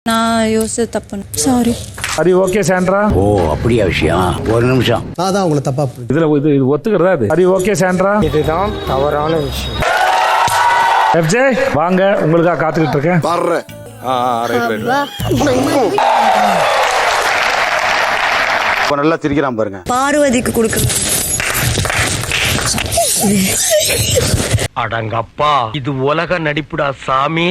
நான் யோசிச்சது தப்பு. சாரி. அது ஓகே சாண்ட்ரா? ஓ அப்படியா விஷயம், ஒரு நிமிஷம். நான் தான் உங்களை தப்பா இது ஒத்துக்கிறதா? அது ஓகே சாண்ட்ரா? இதுதான் தவறான விஷயம். எஃப்ஜே வாங்க, உங்களுக்காக காத்துக்கிட்டு இருக்கேன். நல்லா சிரிக்கிறான் பாருங்க. பார்வதிக்கு கொடுக்க அடங்கப்பா, இது உலக நடிப்புடா சாமி.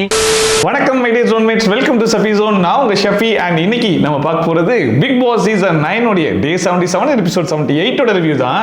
வணக்கம் my dear zonemates, welcome to Shafi zone. நான் உங்க ஷஃபி அண்ட் இன்னைக்கு நம்ம பார்க்க போறது பிக் பாஸ் சீசன் 9 உடைய டே 77 எபிசோட் 78 ஓட ரிவ்யூ தான்.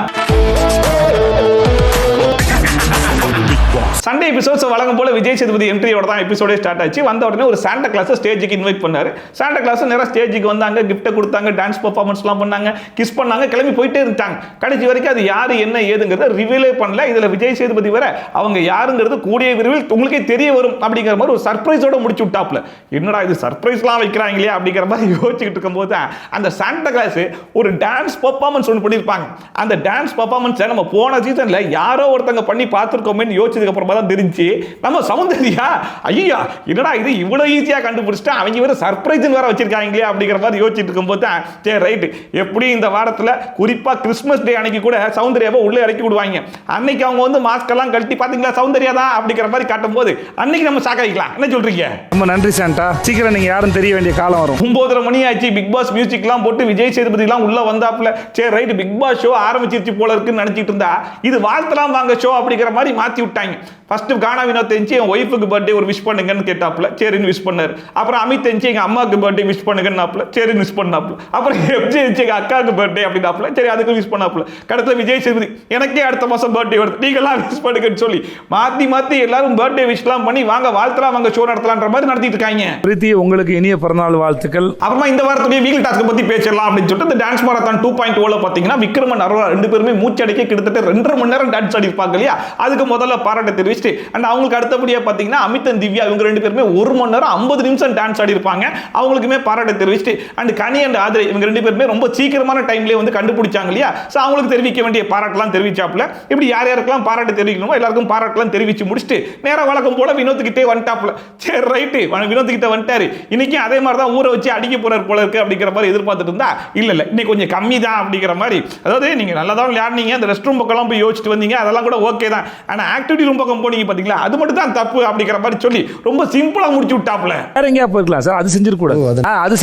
சண்டே எபிசோட்ஸ் வழங்கும் போல விஜய் சேதுபதி என்ட்ரியோட தான் எபிசோடே ஸ்டார்ட் ஆச்சு. வந்த உடனே ஒரு சாண்டா கிளாஸ் ஸ்டேஜுக்கு இன்வைட் பண்ணாரு. சாண்டா கிளாஸ் நேரா ஸ்டேஜுக்கு வந்தாங்க, கிஃப்ட் கொடுத்தாங்க, டான்ஸ் பெர்ஃபார்மன்ஸ்லாம் பண்ணாங்க, கிஸ் பண்ணாங்க, கிளம்பி போயிட்டே இருந்தாங்க. கடைசி வரைக்கும் அது யாரு என்ன ஏதுங்கிறத ரிவீலே பண்ணல. இதுல விஜய் சேதுபதி வேற அவங்க யாருங்கிறது கூடிய விரைவில் உங்களுக்கே தெரிய வரும் அப்படிங்கிற மாதிரி ஒரு சர்ப்ரைஸோட முடிச்சு விட்டாப்ல. என்னடா இது சர்ப்ரைஸ்லாம் வைக்கிறாங்களே அப்படிங்கிற மாதிரி யோசிச்சுட்டு இருக்கும்போது அந்த சாண்டா கிளாஸ் ஒரு டான்ஸ் பெர்ஃபார்மன்ஸ் ஒன்று பண்ணியிருப்பாங்க. அந்த டான்ஸ் பெர்ஃபார்மன்ஸை நம்ம போன சீசன்ல யாரோ ஒருத்தங்க பண்ணி பார்த்துருக்கோமே யோசிச்சதுக்கு அப்புறமா தான் தெரிஞ்சு நம்ம சௌந்தர்யா ஐயா என்னடா இது இவ்வளவு ஈஸியா கண்டுபிடிச்சிட்டு அவங்க வேற சர்ப்ரைஸ் வேற வச்சிருக்காங்களே அப்படிங்கிற மாதிரி யோசிச்சுட்டு இருக்கும்போது சரி ரைட், எப்படி இந்த வாரத்தில் குறிப்பா கிறிஸ்மஸ் டே அன்னைக்கு கூட சௌந்தர்யாவை உள்ளே இறக்கி விடுவாங்க. அன்னைக்கு அவங்க வந்து மாஸ்க் எல்லாம் கழட்டி பாத்தீங்களா சௌந்தர்யா தான் அப்படிங்கிற மாதிரி காட்டும் போது அன்னைக்கு நம்ம ஷாக் ஆகிக்கலாம். என்ன சொல்றீங்க? ரொம்ப நன்றி சாண்டா. சீக்கிரம் நீங்க யாரும் தெரிய வேண்டிய காலம் வரும். 9:30 மணி ஆச்சு. பிக் பாஸ் மியூசிக் எல்லாம் போட்டு விஜய் சேதுபதி எல்லாம் உள்ள வந்தாப்ல. சரி ரைட், பிக் பாஸ் ஷோ ஆரம்பிச்சிருச்சு போல இருக்குன்னு நினைச்சிட்டு இருந்தா இது வாழ்த்தலாம் வாங்க ஷோ அப்படிங்கிற மாதிரி மாத்தி விட்டாங்க. ஃபர்ஸ்ட் கானா வினோத் தெரிஞ்சு என் ஒய்ஃபுக்கு பர்த்டே ஒரு விஷ் பண்ணுங்கன்னு கேட்டாப்ல. சரின்னு விஷ் பண்ணாரு. அப்புறம் அமித் தெரிஞ்சு எங்க அம்மாவுக்கு பர்த்டே விஷ் பண்ணுங்கன்னாப்ல. சரின்னு விஷ் பண்ணாப்ல. அப்புறம் எஃப்ஜே எங்க அக்காவுக்கு பர்த்டே அப்படின்னாப்ல. சரி அதுக்கு விஷ் பண்ணாப்ல. கடைசியில் விஜய் சேதுபதி எனக்கே அடுத்த மாசம் பர்த்டே வருது, நீங்களாம் விஷ் பண்ணுங்கன்னு சொல்லி மாத்தி மாத்தி எல்லாரும் பர்த்டே விஷ் பண்ணி வாங்க வாழ்த்தலாம் வாங்க ஷோ நடத்தலான்ற மாதிரி நடத்திட்டு இருக்காங்க. பிரீத்தி உங்களுக்கு இனிய பிறந்தநாள் வாழ்த்துக்கள். அப்புறமா இந்த வாரத்துடைய வீக்லி டாஸ்க் பத்தி பேசலாம் அப்படின்னு சொல்லிட்டு இந்த டான்ஸ் மாரத்தான் 2.0 பாத்தீங்கன்னா விக்ரமன் அரோரா ரெண்டு பேருமே மூச்சடிக்க கிட்டத்தட்ட 2.5 மணி நேரம் டான்ஸ் ஆடிப்பாங்க இல்லையா. அதுக்கு முதல்ல பாராட்ட தெரிவிச்சுட்டு அண்ட் அவங்களுக்கு அடுத்தபடியா பாத்தீங்கன்னா அமித் அண்ட் திவ்யா இவங்க ரெண்டு பேருமே 1 மணி நேரம் 50 நிமிஷம் டான்ஸ் ஆடி இருப்பாங்க. அவங்களுக்குமே பாராட்ட தெரிவிச்சுட்டு அண்ட் கனி அண்ட் ஆதிரை இவங்க ரெண்டு பேருமே ரொம்ப சீக்கிரமான டைம்லயே வந்து கண்டுபிடிச்சாங்க இல்லையா. சோ அவங்களுக்கு தெரிவிக்க வேண்டிய பாராட்டலாம் தெரிவிச்சாப்ல. இப்படி யார் யாருக்கெல்லாம் பாராட்டு தெரிவிக்கணுமோ எல்லாருக்கும் பாராட்டலாம் தெரிவிச்சு முடிச்சுட்டு நேரா வழக்கம் போல வினோத் கிட்டே வந்துட்டாப்ல. சரி ரைட், வினோத் கிட்ட வந்துட்டாரு. இன்னைக்கு அதே மாதிரி தான் ஊரை வச்சு அடிக்க போறாரு போல இருக்கு அப்படிங்கிற மாதிரி எதிர்பார்த்துட்டு இருந்தா இல்ல இன்னைக்கு கொஞ்சம் கம்மி தான் அப்படிங்கிற மாதிரி. அதாவது நீங்க நல்லா தான் விளையாடுனீங்க, அந்த ரெஸ்ட் ரூம் பக்கம் போய் யோசிச்சுட்டு வந்தீங்க, அதெல்லாம் கூட ஓகே தான். ஆனா ஆக்டிவிட்டி ரூம் பக்கம் போனீங்க பாத்தீங்களா, அது மட்டும் தான் தப்பு அப்படிங்கிற மாதிரி சொல்லி ரொம்ப சிம்பிளா முடிச்சு விட்டாப்ல. வேற எங்கயா போயிருக்கலாம் சார், அது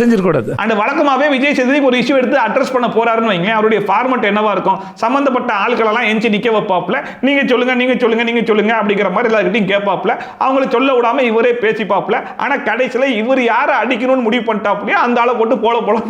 செஞ்சிருக்கூடாது. அந்த வழக்கமாவே விஜய் சேதுபதி ஒரு இஷ்யூ எடுத்து அட்ரஸ் பண்ண போறாருன்னு வைங்க, அவருடைய ஃபார்மட் என்னவா இருக்கும், சம்பந்தப்பட்ட ஆட்கள் எல்லாம் எஞ்சி நிக்க வைப்பாப்ல. நீங்க சொல்லுங்க அப்படிங்கிற மாதிரி எல்லார்கிட்டையும் கேட்பாப்ல. அவங்கள சொல்ல விடாம இவரே பேசிப்பாப்ல. ஆனா கடைசியில இவர் யாரை அடிக்கணும்னு முடிவு பண்ணிட்டாப்லையா அந்த ஆளை போட்டு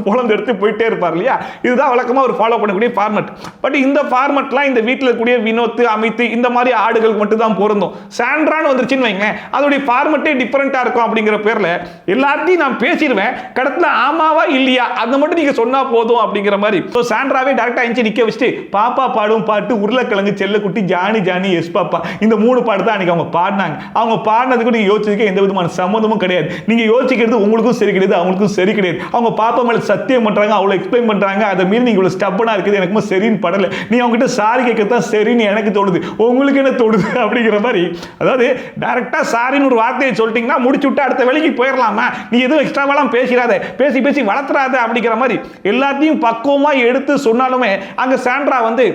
போலம் எடுத்து போயிட்டே இருப்பார் இல்லையா. இதுதான் வழக்கமா ஒரு ஃபாலோ பண்ணக்கூடிய ஃபார்மட். பட் இந்த ஃபார்மட்லாம் இந்த வீட்டில் இருக்கக்கூடிய வினோத், அமித் இந்த மாதிரி ஆடுகளுக்கு மட்டும் தான் பொருந்தும். சாண்ட்ரான்னு வந்துருச்சுன்னு வைங்க, அதோடைய ஃபார்மட்டே டிஃபரெண்டா இருக்கும் அப்படிங்கிற பேர்ல எல்லாத்தையும் நான் பேசிடுவேன், கடத்துல ஆமாவா இல்லையா அதை மட்டும் நீங்க சொன்னா போதும் அப்படிங்கிற மாதிரி. ஸோ சாண்ட்ராவே டேரக்டா எஞ்சி நிக்க வச்சுட்டு பாப்பா பாடும் பாட்டு உருளைக்கிழங்கு செல்லக்குட்டி ஜானி ஜானி எஸ் பாப்பா இந்த 3 பாட்டு தான் அன்னைக்கு அவங்க பாடினாங்க. அவங்க பாடினதுக்கு நீங்க யோசிச்சுக்க எந்த விதமான சம்மந்தமும் கிடையாது. நீங்க யோசிக்கிறது உங்களுக்கும் சரி கிடையாது, அவங்களுக்கும் சரி கிடையாது. அவங்க பாப்பா மேல சத்தியம் பண்றாங்க, அவ்வளவு எக்ஸ்பிளைன் பண்றாங்க, அதை மீறி நீங்க இவ்வளவு ஸ்டப்பனா இருக்குது எனக்கு சரின்னு படல. நீ அவங்க கிட்ட சாரி கேட்கறது தான் சரின்னு எனக்கு தோணுது, உங்களுக்கு என்ன தோணுது அப்படிங்கிற மாதிரி. அதாவது டைரக்டா சாரின்னு ஒரு வார்த்தையை சொல்லிட்டீங்கன்னா முடிச்சு விட்டு அடுத்த வேலைக்கு போயிடலாமா, நீ எதுவும் எக்ஸ்ட்ராவெல்லாம் பேசிடாத, பேசி வளர்த்துறாத அப்படிங்கிற மாதிரி எல்லாத்தையும் பக்குவமா எடுத்து சொன்னாலுமே அங்க சாண்ட்ரா வந்து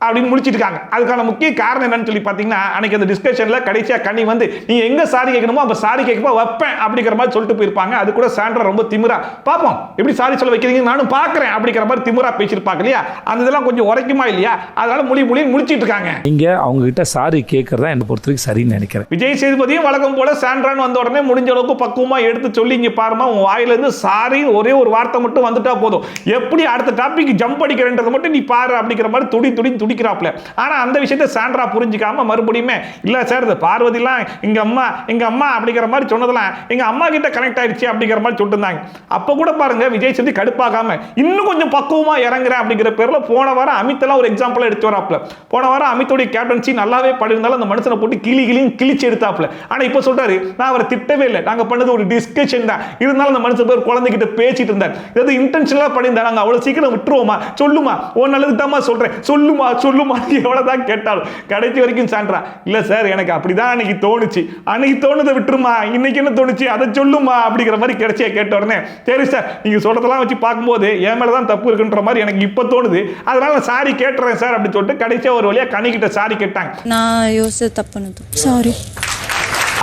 அப்படின்னு முடிச்சிட்டு இருக்காங்க. அதுக்கான முக்கிய காரணம் என்னன்னு சொல்லி பார்த்தீங்கன்னா அன்னைக்கு அந்த டிஸ்கஷன்ல கடைசியா கனி வந்து நீ எங்க சாரி கேட்கணுமோ அப்ப சாரி கேட்கப்போ வைப்பேன் அப்படிங்கிற மாதிரி சொல்லிட்டு போயிருப்பாங்க. அது கூட சாண்ட்ரா ரொம்ப திமிரா பாப்போம் எப்படி சாரி சொல்ல வைக்கிறீங்க நானும் பார்க்கறேன் அப்படிங்கிற மாதிரி திமிரா பேசியிருப்பாங்க இல்லையா. அந்த இதெல்லாம் கொஞ்சம் உரைக்குமா இல்லையா, அதனால முடிச்சிட்டு இருக்காங்க. இங்க அவங்க கிட்ட சாரி கேட்கறதா என்ன பொறுத்தவரைக்கும் சரின்னு நினைக்கிறேன். விஜய் சேதுபதியும் வழக்கம் போல சாண்ட்ரான்னு வந்த உடனே முடிஞ்ச அளவுக்கு பக்குவமா எடுத்து சொல்லி இங்க பாருமா உன் வாயில இருந்து சாரி ஒரே ஒரு வார்த்தை மட்டும் வந்துட்டா போதும், எப்படி அடுத்த டாபிக் ஜம்ப் அடிக்கிறேன்றதை மட்டும் நீ பாரு அப்படிங்கிற மாதிரி துடிக்கிறாப்ல. ஆனா அந்த விஷயத்தை சாண்ட்ரா புரிஞ்சிக்காம மறுபடியுமே இல்ல சார் இந்த பார்வதிலாம் எங்க அம்மா அப்படிங்கிற மாதிரி சொன்னதெல்லாம் எங்க அம்மா கிட்ட கனெக்ட் ஆயிடுச்சு அப்படிங்கிற மாதிரி சொல்லிட்டு இருந்தாங்க. அப்ப கூட பாருங்க விஜய் சேதுபதி கடுப்பாகாம இன்னும் கொஞ்சம் பக்குவமா இறங்குறேன் அப்படிங்கிற பேர்ல போன வாரம் அமித் எல்லாம் ஒரு எக்ஸாம்பிள் எடுத்து வராப்ல. போன வாரம் அமித்தோட கேப்டன்சி நல்லாவே பண்ணிருந்தாலும் அந்த மனுஷனை போட்டு கிழிச்சு எடுத்தாப்ல. ஆனா இப்ப சொல்றாரு நான் அவரை திட்டவே இல்லை, நாங்க பண்ணது ஒரு டிஸ்கஷன் தான், இருந்தாலும் அந்த மனுஷன் பேர் குழந்தைகிட்ட பேசிட்டு இருந்தார், ஏதாவது இன்டென்ஷனலா பண்ணியிருந்தா நாங்க அவ்வளவு சீக்கிரம் விட்டுருவோமா, சொல்லுமா உன் நல்லது தாமா சொல்றேன், சொல்லுமா சொல்லுமா எவ்வளவுதான் கேட்டாலும் கடைசி வரைக்கும் சான்றா இல்ல சார் எனக்கு அப்படிதான் அன்னைக்கு தோணுச்சு, அன்னைக்கு தோணுதை விட்டுருமா, இன்னைக்கு என்ன தோணுச்சு அதை சொல்லுமா அப்படிங்கிற மாதிரி கிடைச்சியா கேட்ட உடனே சரி சார் நீங்க சொல்றதெல்லாம் வச்சு பார்க்கும்போது என் மேலதான் தப்பு இருக்குன்ற மாதிரி எனக்கு இப்ப தோணுது, அதனால சாரி கேட்டுறேன் சார் அப்படின்னு சொல்லிட்டு கடைசியா ஒரு வழியா கனிக்கிட்ட சாரி கேட்டாங்க. நான் யோசிச்சது தப்புனது. சாரி.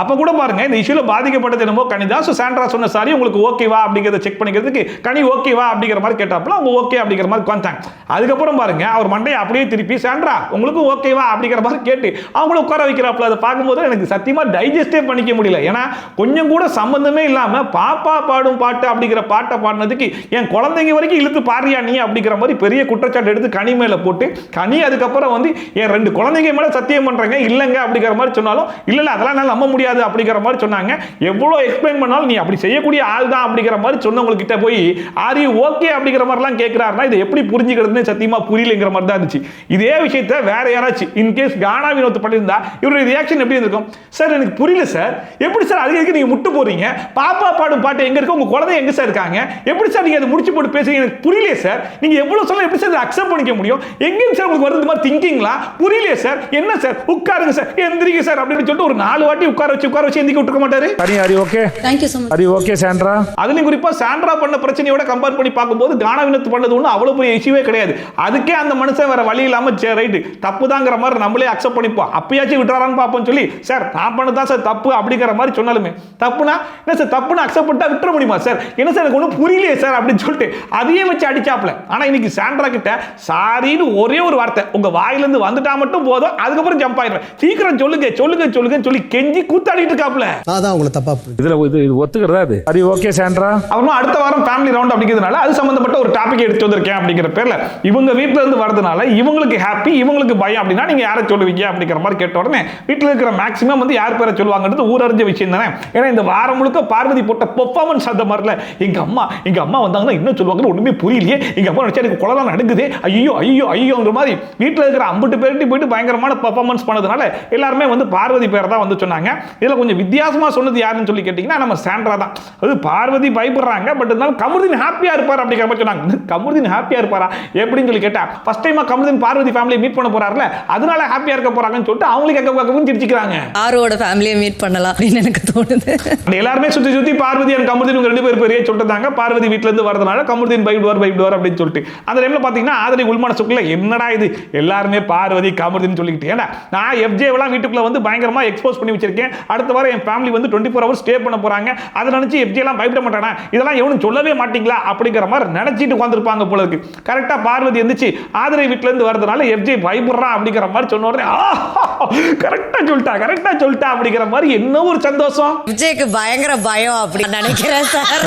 அப்ப கூட பாருங்க இந்த இஷ்யூல பாதிக்கப்பட்டது என்னமோ கனி தான். ஸோ சாண்ட்ரா சொன்ன சாரி உங்களுக்கு ஓகேவா அப்படிங்கிறத செக் பண்ணிக்கிறதுக்கு கனி ஓகேவா அப்படிங்கிற மாதிரி கேட்டாப்புல அவங்க ஓகே அப்படிங்கிற மாதிரி உட்காந்தாங்க. அதுக்கப்புறம் பாருங்க அவர் மண்டையை அப்படியே திருப்பி சாண்ட்ரா உங்களுக்கு ஓகேவா அப்படிங்கிற மாதிரி கேட்டு அவங்களும் உட்கார வைக்கிறாப்புல. அதை பார்க்கும்போது எனக்கு சத்தியமா டைஜஸ்டே பண்ணிக்க முடியல. ஏன்னா கொஞ்சம் கூட சம்பந்தமே இல்லாம பாப்பா பாடும் பாட்டு அப்படிங்கிற பாட்டை பாடினதுக்கு என் குழந்தைங்க வரைக்கும் இழுத்து பாடுறியா நீ அப்படிங்கிற மாதிரி பெரிய குற்றச்சாட்டு எடுத்து கனி மேல போட்டு கனி அதுக்கப்புறம் வந்து என் 2 குழந்தைங்க மேல சத்தியம் பண்றேங்க இல்லங்க அப்படிங்கிற மாதிரி சொன்னாலும் இல்ல அதெல்லாம் நான் நம்ப முடியாது அப்படிங்கிற மாதிரி சொன்னாங்க. எவ்வளவு எக்ஸ்பிளைன் பண்ணாலும் நீ அப்படி செய்யக்கூடிய ஆள் தான் அப்படிங்கிற மாதிரி சொன்னவங்க கிட்ட போய் ஆர் யூ ஓகே அப்படிங்கிற மாதிரிலாம் கேட்கிறாருன்னா இதை எப்படி புரிஞ்சுக்கிறதுன்னு சத்தியமா புரியலங்கிற மாதிரி தான் இருந்துச்சு. இதே விஷயத்தை வேற யாராச்சும் இன்கேஸ் கானா வினோத் பண்ணியிருந்தா இவருடைய ரியாக்ஷன் எப்படி இருக்கும்? சார் எனக்கு புரியல சார், எப்படி சார் அதுக்கு நீங்க முட்டு போறீங்க, பாப்பா பாடும் பாட்டு எங்க இருக்கு, உங்க குழந்தை எங்க சார் இருக்காங்க, எப்படி சார் நீங்க அதை முடிச்சு போட்டு பேசுறீங்க, எனக்கு புரியல சார், நீங்க எவ்வளவு சொல்ல எப்படி சார் அக்செப்ட் பண்ணிக்க முடியும், எங்க சார் உங்களுக்கு வருது மாதிரி திங்கிங்லாம் புரியல சார், என்ன சார் உட்காருங்க சார் எந்திரிங்க சார் அப்படின்னு சொல்லிட்டு ஒரு 4 வாட்டி உட்கார வச்சு எந்திக்க விட்டுக்க மாட்டாரு. are you okay? Thank you so much. Are you okay Sandra? அதுலயும் குறிப்பா சாண்ட்ரா பண்ண பிரச்சனையோட கம்பேர் பண்ணி பார்க்கும்போது கானா வினோத் பண்ணது ஒண்ணு அவ்வளவு பெரிய இஷ்யூவே கிடையாது. அதுக்கே அந்த மனுஷன் வேற வழி இல்லாம ரைட் தப்புதாங்கிற மாதிரி நம்மளே அக்செப்ட் பண்ணிப்போம், அப்பயாச்சும் விட்டுறாரான்னு பார்ப்போம் சொல்லி சார் நான் பண்ணதான் சார் தப்பு அப்படிங்கிற மாதிரி சொன்னாலுமே தப்புனா என்ன சார் தப்புன்னு அக்செப்ட் பண்ணிட்டா விட்டுற முடியுமா சார், என்ன சார் எனக்கு ஒன்றும் புரியலையே சார் அப்படின்னு சொல்லிட்டு அதையே வச்சு அடிச்சாப்ல. ஆனா இன்னைக்கு சாண்ட்ரா கிட்ட சாரின்னு ஒரே ஒரு வார்த்தை உங்க வாயிலிருந்து வந்துட்டா மட்டும் போதும், அதுக்கப்புறம் ஜம்ப் ஆயிடுறேன், சீக்கிரம் சொல்லுங்க சொல்லுங்க சொல்லுங்க சொல்லி கெஞ்சி கூத்தாடிட்டு இருக்காப்ல. அதான் உங்களை தப்பா இதுல இது ஒத்துக்கிறதா அது? are you okay Sandra? அப்புறம் அடுத்த வாரம் ஃபேமிலி ரவுண்ட் அப்படிங்கிறதுனால அது சம்பந்தப்பட்ட ஒரு டாபிக் எடுத்து வந்திருக்கேன் அப்படிங்கிற பேர்ல இவங்க வீட்ல இருந்து வரதுனால இவங்களுக்கு ஹாப்பி இவங்களுக்கு பயம் அப்படின்னா நீங்க யாரை சொல்லுவீங்க அப்படிங்கிற மாதிரி கேட்ட உடனே வீட்டில் இருக்கிற மேக்ஸிமம் வந்து யார் பேரை சொல்லுவாங்கன்றது ஊரறிஞ்ச விஷயம் தானே. ஏன்னா இந்த வாரம் முழுக்க பார்வதி போட்ட பெர்ஃபார்மன்ஸ் அந்த மாதிரில எங்க அம்மா வந்தாங்கன்னா இன்னும் சொல்லுவாங்கன்னு ஒண்ணுமே புரியலையே, எங்க அப்பா நினைச்சா எனக்கு குழந்தை நடக்குது ஐயோ ஐயோ ஐயோங்கிற மாதிரி வீட்டில் இருக்கிற 50 பேர்கிட்ட போயிட்டு பயங்கரமான பெர்ஃபார்மன்ஸ் பண்ணதுனால எல்லாருமே வந்து பார்வதி பேர் தான் வந்து சொன்னாங்க. இதுல கொஞ்சம் வித்தியாசமா சொன்னது யாருன்னு சொல்லி கேட்டீங்கன்னா நம்ம சாண்ட்ரா தான். அது பார்வதி பயப்படுறாங்க பட் இருந்தாலும் கமருதீன் ஹாப்பியா இருப்பார் அப்படிங்கிற மாதிரி சொன்னாங்க. கமருதீன் ஹாப்பியா இருப்பாரா எப்படின்னு சொல்லி கேட்டா ஃபர்ஸ்ட் டைமா கமருதீன் பார்வதி ஃபேமிலியை மீட் பண்ண போறாருல அதனால ஹாப்பியா இருக்க போறாங்கன்னு சொல்லிட்டு அவங்களுக்கு கேட்க சிரிச்சுக்கிறாங்க. ஆரோட ஃபேமிலியை மீட் பண்ணலாம் அப்படின்னு எனக்கு தோணுது. எல்லாருமே சுத்தி பார்வதி அண்ட் கமருதீன் 2 பேர் பெரிய சொல்லிட்டாங்க. பார்வதி வீட்ல இருந்து வரதுனால கமருதீன் பயப்படுவார் அப்படின்னு சொல்லிட்டு அந்த டைம்ல பாத்தீங்கன்னா ஆதரி உள்மனசுக்குள்ள என்னடா இது எல்லாருமே பார்வதி கமருதீன் சொல்லிக்கிட்டு ஏன்னா நான் எஃப்ஜே எல்லாம் வீட்டுக்குள்ள வந்து பயங்கரமா எக்ஸ்போஸ் பண்ணி வச்சிருக்கேன். அடுத்த வாரம் என் ஃபேமிலி வந்து 24 hours ஸ்டே பண்ண போறாங்க. அதை நினைச்சு எஃப்ஜே எல்லாம் பயப்பட மாட்டானா இதெல்லாம் எவனும் சொல்லவே மாட்டீங்களா அப்படிங்கிற மாதிரி நினைச்சிட்டு உட்கார்ந்திருப்பாங்க போல இருக்கு. கரெக்டா பார்வதி எந்திரிச்சு ஆதரை வீட்ல இருந்து வரதுனால எஃப்ஜே பயப்படுறான் அப்படிங்கிற மாதிரி சொன்ன உடனே கரெக்டா சொல்லிட்டா அப்படிங்கிற மாதிரி என்ன ஒரு சந்தோஷம். விஜய்க்கு பயங்கர பயம் அப்படி நினைக்கிறேன் சார்.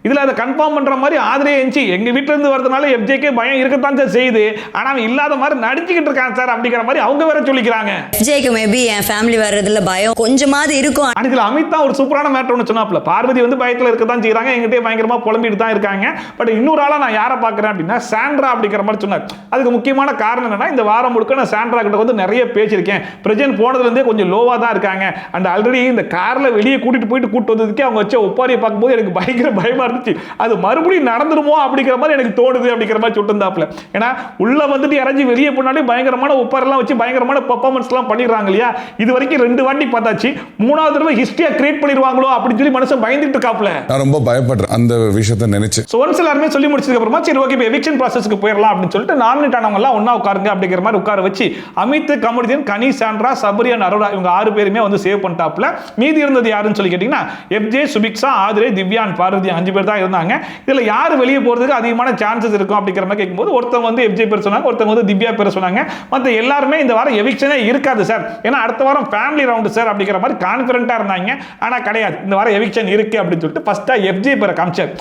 இதுல அதை கன்ஃபார்ம் பண்ற மாதிரி ஆதரே எஞ்சி எங்க வீட்ல இருந்து வரதுனால எஃப்ஜேக்கு பயம் இருக்கத்தான் சார் செய்யுது. ஆனா அவன் இல்லாத மாதிரி நடிச்சுக்கிட்டு இருக்கான் சார் அப்படிங்கிற மாதிரி அவங்க வேற சொல்லிக்கிறாங்க. விஜய்க்கு மேபி என் ஃபேமிலி வர்றதுல பயம் கொஞ்சமாவது இருக்கும். இதுல அமித் தான் ஒரு சூப்பரான மேட்டர் ஒன்று சொன்னாப்ல பார்வதி வந்து பயத்துல இருக்கதான் செய்யறாங்க எங்கிட்டே பயங்கரமா புலம்பிட்டு தான் இருக்காங்க. பட் இன்னொரு ஆளா நான் யாரை பாக்குறேன் அப்படின்னா சாண்ட்ரா அப்படிங்கிற மாதிரி சொன்னார். அதுக்கு முக்கியமான காரணம் என்னன்னா இந்த வாரம் முழுக்க நான் சாண்ட்ரா கிட்ட வந்து நிறைய பேசியிருக்கேன். பிரஜன் போனதுல இருந்தே கொஞ்சம் லோவா தான் இருக்காங்க. அண்ட் ஆல்ரெடி இந்த கார்ல வெளியே கூட்டிட்டு வந்ததுக்கே அவங்க வச்ச ஒப்பாரியை பார்க்கும்போது எனக்கு பயங்கர பயமா இருந்துச்சு. அது மறுபடியும் நடந்துருமோ அப்படிங்கிற மாதிரி எனக்கு தோணுது அப்படிங்கிற மாதிரி சொல்லிருந்தாப்ல. ஏன்னா உள்ள வந்துட்டு இறங்கி வெளியே போனாலே பயங்கரமான ஒப்பாரெல்லாம் வச்சு பயங்கரமான பெர்ஃபார்மன்ஸ் எல்லாம் பண்ணிடுறாங்க இல்லையா. இது வரைக்கும் 2 வாட்டி பார்த்தாச்சு, 3வது தடவை ஹிஸ்டரியா கிரியேட் பண்ணிடுவாங்களோ அப்படின்னு சொல்லி மனுஷன் பயந்துட்டு இருக்காப்ல. நான் ரொம்ப பயப்படுறேன் அந்த விஷயத்தை நினைச்சு. சோ ஒன்ஸ் எல்லாருமே சொல்லி முடிச்சதுக்கு அப்புறமா சரி ஓகே இப்போ எவிக்ஷன் ப்ராசஸ்க்கு போயிடலாம் அப்படின்னு சொல்லிட்டு நாமினேட் ஆனவங்க எல்லாம் ஒண்ணா உட்காருங்க அப்படிங்கிற மாதிரி உட்கார வச்சு அமித் கமருதீன் கனி சாண்ட்ரா சபரி அண்ட் அரோரா இவங்க 6 பேருமே வந்து சேவ் பண்ணிட்டாப்ல. மீதி இருந்தது யாருன்னு சொல்லி கேட்டீங்கன்னா எஃப்ஜே சுபிக்ஷா ஆதிரே திவ்யா அண்ட் பார்வதி 5 பேர் தான் இருந்தாங்க. இதுல யார் வெளியே போறதுக்கு அதிகமான சான்சஸ் இருக்கும் அப்படிங்கிற மாதிரி கேட்கும்போது ஒருத்தவங்க வந்து எஃப்ஜே பேர் சொன்னாங்க, ஒருத்தவங்க வந்து திவ்யா பேர் சொன்னாங்க. மற்ற எல்லாருமே இந்த வாரம் எவிக்ஷனே இருக்காது சார், ஏன்னா அடுத்த வாரம் ஃபேமிலி ரவுண்டு சார் அப்படிங்கிற மாதிரி கான்ஃபிடென்ட்டா இருந்தாங்க. ஆனா கிடையாது, இந்த வாரம் எவிக்ஷன் இருக்கு அப்படின்னு சொல்லிட்டு ஃபர்ஸ்டா எஃப்ஜே பேரை காமிச்சார்.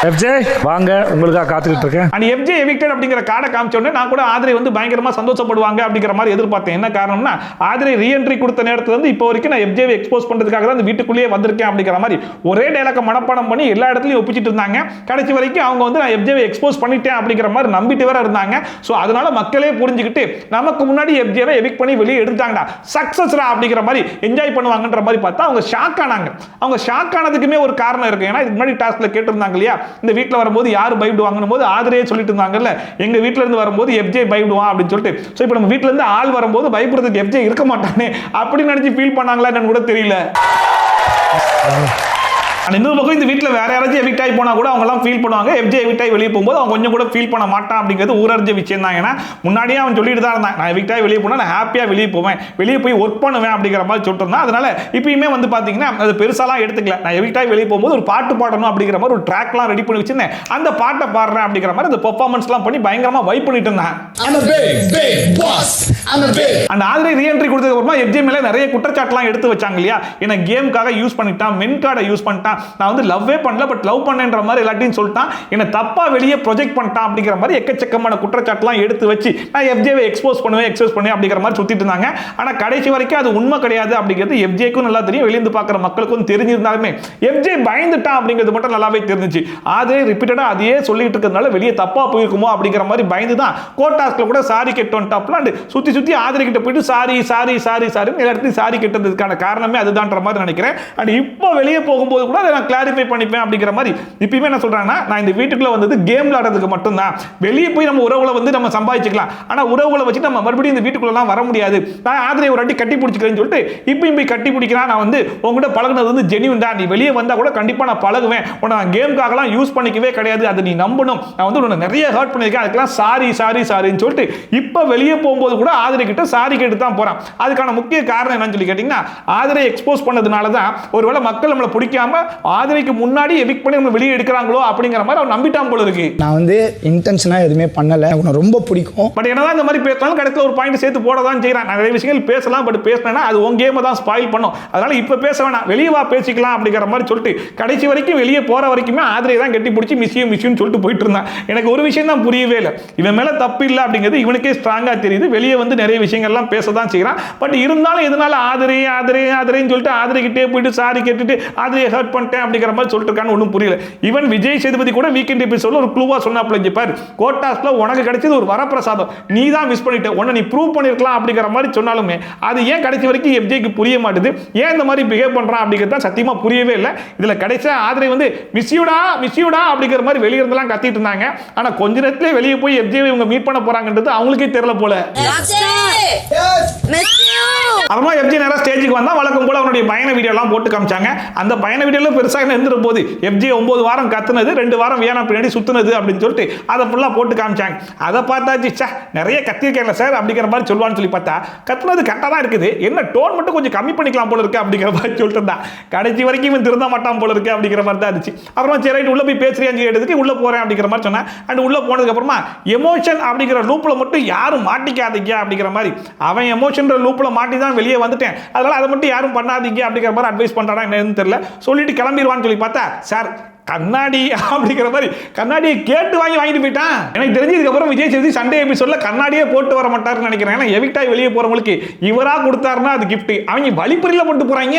எஃப்ஜே வாங்க உங்களுக்காக காத்துக்கிட்டு இருக்கேன். அண்ட் எஃப்ஜே எவிக்டட் அப்படிங்கிற கார்டை காமிச்ச உடனே நான் கூட ஆதிரை வந்து பயங்கரமா சந்தோஷப்படுவாங்க அப்படிங்கிற மாதிரி எதிர்பார்த்தேன். என்ன காரணம்னா ஆதிரை ரீஎன்ட்ரி கொடுத்த நேரத்துல இருந்து இப்போ வரைக்கும் நான் எஃப்ஜேவை எக்ஸ்போஸ் பண்றதுக்காக தான் இந்த வீட்டுக்குள்ளேயே வந்திருக்கேன் அப்படிங்கிற மாதிரி ஒரே டயலாக மனப்பாடம் பண்ணி எல்லா இடத்துலயும் ஒப்பிச்சிட்டு இருந்தாங்க. கடைசி வரைக்கும் அவங்க வந்து நான் எஃப்ஜேவை எக்ஸ்போஸ் பண்ணிட்டேன் அப்படிங்கிற மாதிரி நம்பிட்டு வேற இருந்தாங்க. ஸோ அதனால மக்களே புரிஞ்சுக்கிட்டு நமக்கு முன்னாடி எஃப்ஜேவை எவிக் பண்ணி வெளியே எடுத்தாங்கடா சக்சஸ்ரா அப்படிங்கிற மாதிரி என்ஜாய் பண்ணுவாங்கன்ற மாதிரி பார்த்தா அவங்க ஷாக் ஆனாங்க. அவங்க ஷாக் ஆனதுக்குமே ஒரு காரணம் இருக்கு. ஏன்னா இதுக்கு முன்னாடி டாஸ்க்ல கேட்டிருந்தாங்க இல்லையா இந்த வீட்டில் வரும்போது யார் பயப்படுவாங்கன்னு போது ஆதிரையே சொல்லிட்டு இருந்தாங்கல்ல, எங்க வீட்டில இருந்து வரும்போது எஃப்ஜே பயப்படுவான் அப்படின்னு சொல்லிட்டு. ஸோ இப்போ நம்ம வீட்டில இருந்து ஆள் வரும்போது பயப்படுறதுக்கு எஃப்ஜே இருக்க மாட்டானே அப்படின்னு நினைச்சு ஃபீல் பண்ணாங்களா என்னன்னு கூட தெரியல. இன்னொரு பக்கம் இந்த வீட்டில் வேற யாராச்சும் எவிக்ட் ஆகி போனா கூட அவங்க எல்லாம் ஃபீல் பண்ணுவாங்க. எஃப்ஜே எவிக்ட் ஆகி வெளியே போகும்போது அவங்க கொஞ்சம் கூட ஃபீல் பண்ண மாட்டான் அப்படிங்கிறது ஊரறிஞ்ச விஷயம் தான். ஏன்னா முன்னாடியே அவன் சொல்லிட்டு தான் இருந்தான், நான் எவிக்ட் ஆகி வெளியே போனா நான் ஹாப்பியா வெளியே போவேன், வெளியே போய் ஒர்க் பண்ணுவேன் அப்படிங்கிற மாதிரி சொல்லிட்டு இருந்தான். அதனால இப்பயுமே வந்து பாத்தீங்கன்னா அது பெருசாலாம் எடுத்துக்கல. நான் எவிக்ட் ஆகி வெளியே போகும்போது ஒரு பாட்டு பாடணும் அப்படிங்கிற மாதிரி ஒரு ட்ராக்லாம் ரெடி பண்ணி வச்சிருந்தேன். அந்த பாட்டை பாடுறேன் அப்படிங்கிற மாதிரி அந்த பெர்ஃபார்மன்ஸ்லாம் பண்ணி பயங்கரமா வைப் பண்ணிட்டு இருந்தான். அந்த ஆதிரை ரீஎன்ட்ரி கொடுத்ததுக்கு அப்புறமா எஃப்ஜே மேல நிறைய குற்றச்சாட்டுலாம் எடுத்து வச்சாங்க இல்லையா. ஏன்னா கேமுக்காக யூஸ் பண்ணிட்டான், மென் கார்டை யூஸ் பண்ணிட்டான், நான் வந்து லவ்வே பண்ணல பட் லவ் பண்ணேன்ற மாதிரி எல்லாத்தையும் சொல்லிட்டான், என்ன தப்பா வெளியே ப்ரொஜெக்ட் பண்ணிட்டான் அப்படிங்கிற மாதிரி எக்கச்சக்கமான குற்றச்சாட்டுலாம் எடுத்து வச்சு நான் எஃப்ஜேவை எக்ஸ்போஸ் பண்ணுவேன் அப்படிங்கிற மாதிரி சுத்திட்டு இருந்தாங்க. ஆனா கடைசி வரைக்கும் அது உண்மை கிடையாது அப்படிங்கிறது எஃப்ஜேக்கும் நல்லா தெரியும், வெளியிருந்து பார்க்குற மக்களுக்கும் தெரிஞ்சிருந்தாலுமே எஃப்ஜே பயந்துட்டான் அப்படிங்கிறது மட்டும் நல்லாவே தெரிஞ்சிச்சு. அதே ரிப்பீட்டடா அதையே சொல்லிட்டு இருக்கிறதுனால வெளியே தப்பா போயிருக்குமோ அப்படிங்கிற மாதிரி பயந்து தான் கோட்டாஸ்ல கூட சாரி கேட்டு வந்துட்டாப்லாம் சுத்தி ஆதிரை கிட்ட போயிட்டு சாரி எல்லா இடத்துலையும் சாரி கேட்டதுக்கான காரணமே அதுதான்ற மாதிரி நினைக்கிறேன். அண்ட் இப்போ வெளியே போகும்போது கூட நான் கிளாரிஃபை பண்ணிப்பேன் அப்படிங்கிற மாதிரி இப்பயுமே என்ன சொல்றாங்கன்னா, நான் இந்த வீட்டுக்குள்ள வந்தது கேம் விளையாடுறதுக்கு மட்டும் தான், வெளியே போய் நம்ம உறவுகளை வந்து நம்ம சம்பாதிச்சுக்கலாம், ஆனா உறவுகளை வச்சு நம்ம மறுபடியும் இந்த வீட்டுக்குள்ளலாம் வர முடியாது, நான் ஆதிரை ஒரு வாட்டி கட்டி பிடிச்சிக்கிறேன்னு சொல்லிட்டு இப்பயும் போய் கட்டி பிடிக்கிறான். நான் வந்து உங்ககிட்ட பழகுனது வந்து ஜெனியூன் தான், நீ வெளியே வந்தா கூட கண்டிப்பா நான் பழகுவேன், உன்னை நான் கேமுக்காகலாம் யூஸ் பண்ணிக்கவே கிடையாது, அதை நீ நம்பணும், நான் வந்து உன்னை நிறைய ஹர்ட் பண்ணியிருக்கேன், அதுக்கெல்லாம் சாரின்னு சொல்லிட்டு இப்போ வெளியே போகும்போது கூட ஆதிரை கிட்ட சாரி கேட்டு தான் போறான். அதுக்கான முக்கிய காரணம் என்னன்னு சொல்லி கேட்டீங்கன்னா, ஆதிரை எக்ஸ்போஸ் பண்ணதுனால தான் ஒருவேளை மக்கள் நம்மளை பிடிக்காம ஆதிரைக்கு முன்னாடி எவிக்ட் பண்ணி நம்ம வெளியே எடுக்கிறாங்களோ அப்படிங்கிற மாதிரி அவன் நம்பிட்டான் போல இருக்கு. நான் வந்து இன்டென்ஷனா எதுவுமே பண்ணல, உனக்கு ரொம்ப பிடிக்கும், பட் என்னதான் இந்த மாதிரி பேசினாலும் கடைசியில் ஒரு பாயிண்ட் சேர்த்து போட தான் செய்யறான். நிறைய விஷயங்கள் பேசலாம், பட் பேசினா அது உன் கேமை தான் ஸ்பாயில் பண்ணும், அதனால இப்ப பேச வேணாம், வெளியே வா பேசிக்கலாம் அப்படிங்கிற மாதிரி சொல்லிட்டு கடைசி வரைக்கும் வெளியே போற வரைக்குமே ஆதிரை தான் கட்டி பிடிச்சி மிஸ்யூம் சொல்லிட்டு போயிட்டு இருந்தான். எனக்கு ஒரு விஷயம் தான் புரியவே இல்லை, இவன் மேல தப்பு இல்லை அப்படிங்கிறது இவனுக்கே ஸ்ட்ராங்கா தெரியுது, வெளியே வந்து நிறைய விஷயங்கள்லாம் பேச தான் செய்யறான், பட் இருந்தாலும் எதனால ஆதிரைன்னு சொல்லிட்டு ஆதிரை கிட்டே போயிட்டு சாரி கேட்டுட்டு ஆதிரையை ஹர்ட் பண்ணிட்டேன் அப்படிங்கிற மாதிரி சொல்லிட்டு இருக்கான்னு ஒன்றும் புரியல. ஈவன் விஜய் சேதுபதி கூட வீக்கெண்ட் எபிசோட்ல ஒரு க்ளூவா சொன்னாப்ல, இங்க பாரு கோட்டாஸ்ல உனக்கு கிடைச்சது ஒரு வரப்பிரசாதம், நீ தான் மிஸ் பண்ணிட்ட, உன்னை நீ ப்ரூவ் பண்ணிருக்கலாம் அப்படிங்கிற மாதிரி சொன்னாலுமே அது ஏன் கடைசி வரைக்கும் எஃப்ஜேக்கு புரிய மாட்டுது, ஏன் இந்த மாதிரி பிஹேவ் பண்றான் அப்படிங்கிறது சத்தியமா புரியவே இல்லை. இதுல கடைசியா ஆதிரை வந்து மிஸ்யூடா அப்படிங்கிற மாதிரி வெளியே இருந்தெல்லாம் கத்திட்டு இருந்தாங்க. ஆனா கொஞ்ச நேரத்திலே வெளியே போய் எஃப்ஜே இவங்க மீட் பண்ண போறாங்கன்றது அவங்களுக்கே தெரியல போல. அப்புறமா எஃப்ஜே நேரா ஸ்டேஜுக்கு வந்தா வழக்கம் போல அவனுடைய பயண வீடியோ எல்லாம் போட்டு காமிச்சாங்க. அந்த பயண வீடியோல பெருசா என்ன இருந்துற போது எஃப்ஜே 9 வாரம் கத்துனது 2 வாரம் வியானா பின்னாடி சுத்துனது அப்படின்னு சொல்லிட்டு அதை ஃபுல்லா போட்டு காமிச்சாங்க. அதை பார்த்தாச்சு நிறைய கத்திருக்கேன்ல சார் அப்படிங்கிற மாதிரி சொல்லுவான்னு சொல்லி பார்த்தா கத்துனது கரெக்டாக தான் இருக்குது, என்ன டோன் மட்டும் கொஞ்சம் கம்மி பண்ணிக்கலாம் போல இருக்கு அப்படிங்கிற மாதிரி சொல்லிட்டு இருந்தான். கடைசி வரைக்கும் இவன் திருந்த மாட்டான் போல இருக்கு அப்படிங்கிற மாதிரி தான் இருந்துச்சு. அப்புறம் சரி ரைட் உள்ள போய் பேசுறியான்னு எடுத்துக்கு உள்ள போறேன் அப்படிங்கிற மாதிரி சொன்னேன். அண்ட் உள்ள போனதுக்கு அப்புறமா எமோஷன் அப்படிங்கிற லூப்ல மட்டும் யாரும் மாட்டிக்காதீங்க அப்படிங்கிற மாதிரி, அவன் எமோஷன் லூப்ல மாட்டி தான் வெளியே வந்துட்டேன், அதனால அதை மட்டும் யாரும் பண்ணாதீங்க அப்படிங்கிற மாதிரி அட்வைஸ் பண்றானா என்னன்னு தெரியல. சொல்லிட்டு கிளம்பிடுவான்னு சொல்லி பார்த்தா சார் கண்ணாடி அப்படிங்கிற மாதிரி கண்ணாடியை கேட்டு வாங்கிட்டு போயிட்டான். எனக்கு தெரிஞ்சதுக்கு அப்புறம் விஜய் சேதுபதி சண்டே எபிசோட்ல கண்ணாடியே போட்டு வர மாட்டாருன்னு நினைக்கிறேன். ஏன்னா எவிக்டாய் வெளியே போறவங்களுக்கு இவரா கொடுத்தாருன்னா அது கிஃப்ட், அவங்க வழிப்பறியில போட்டு போறாங்க.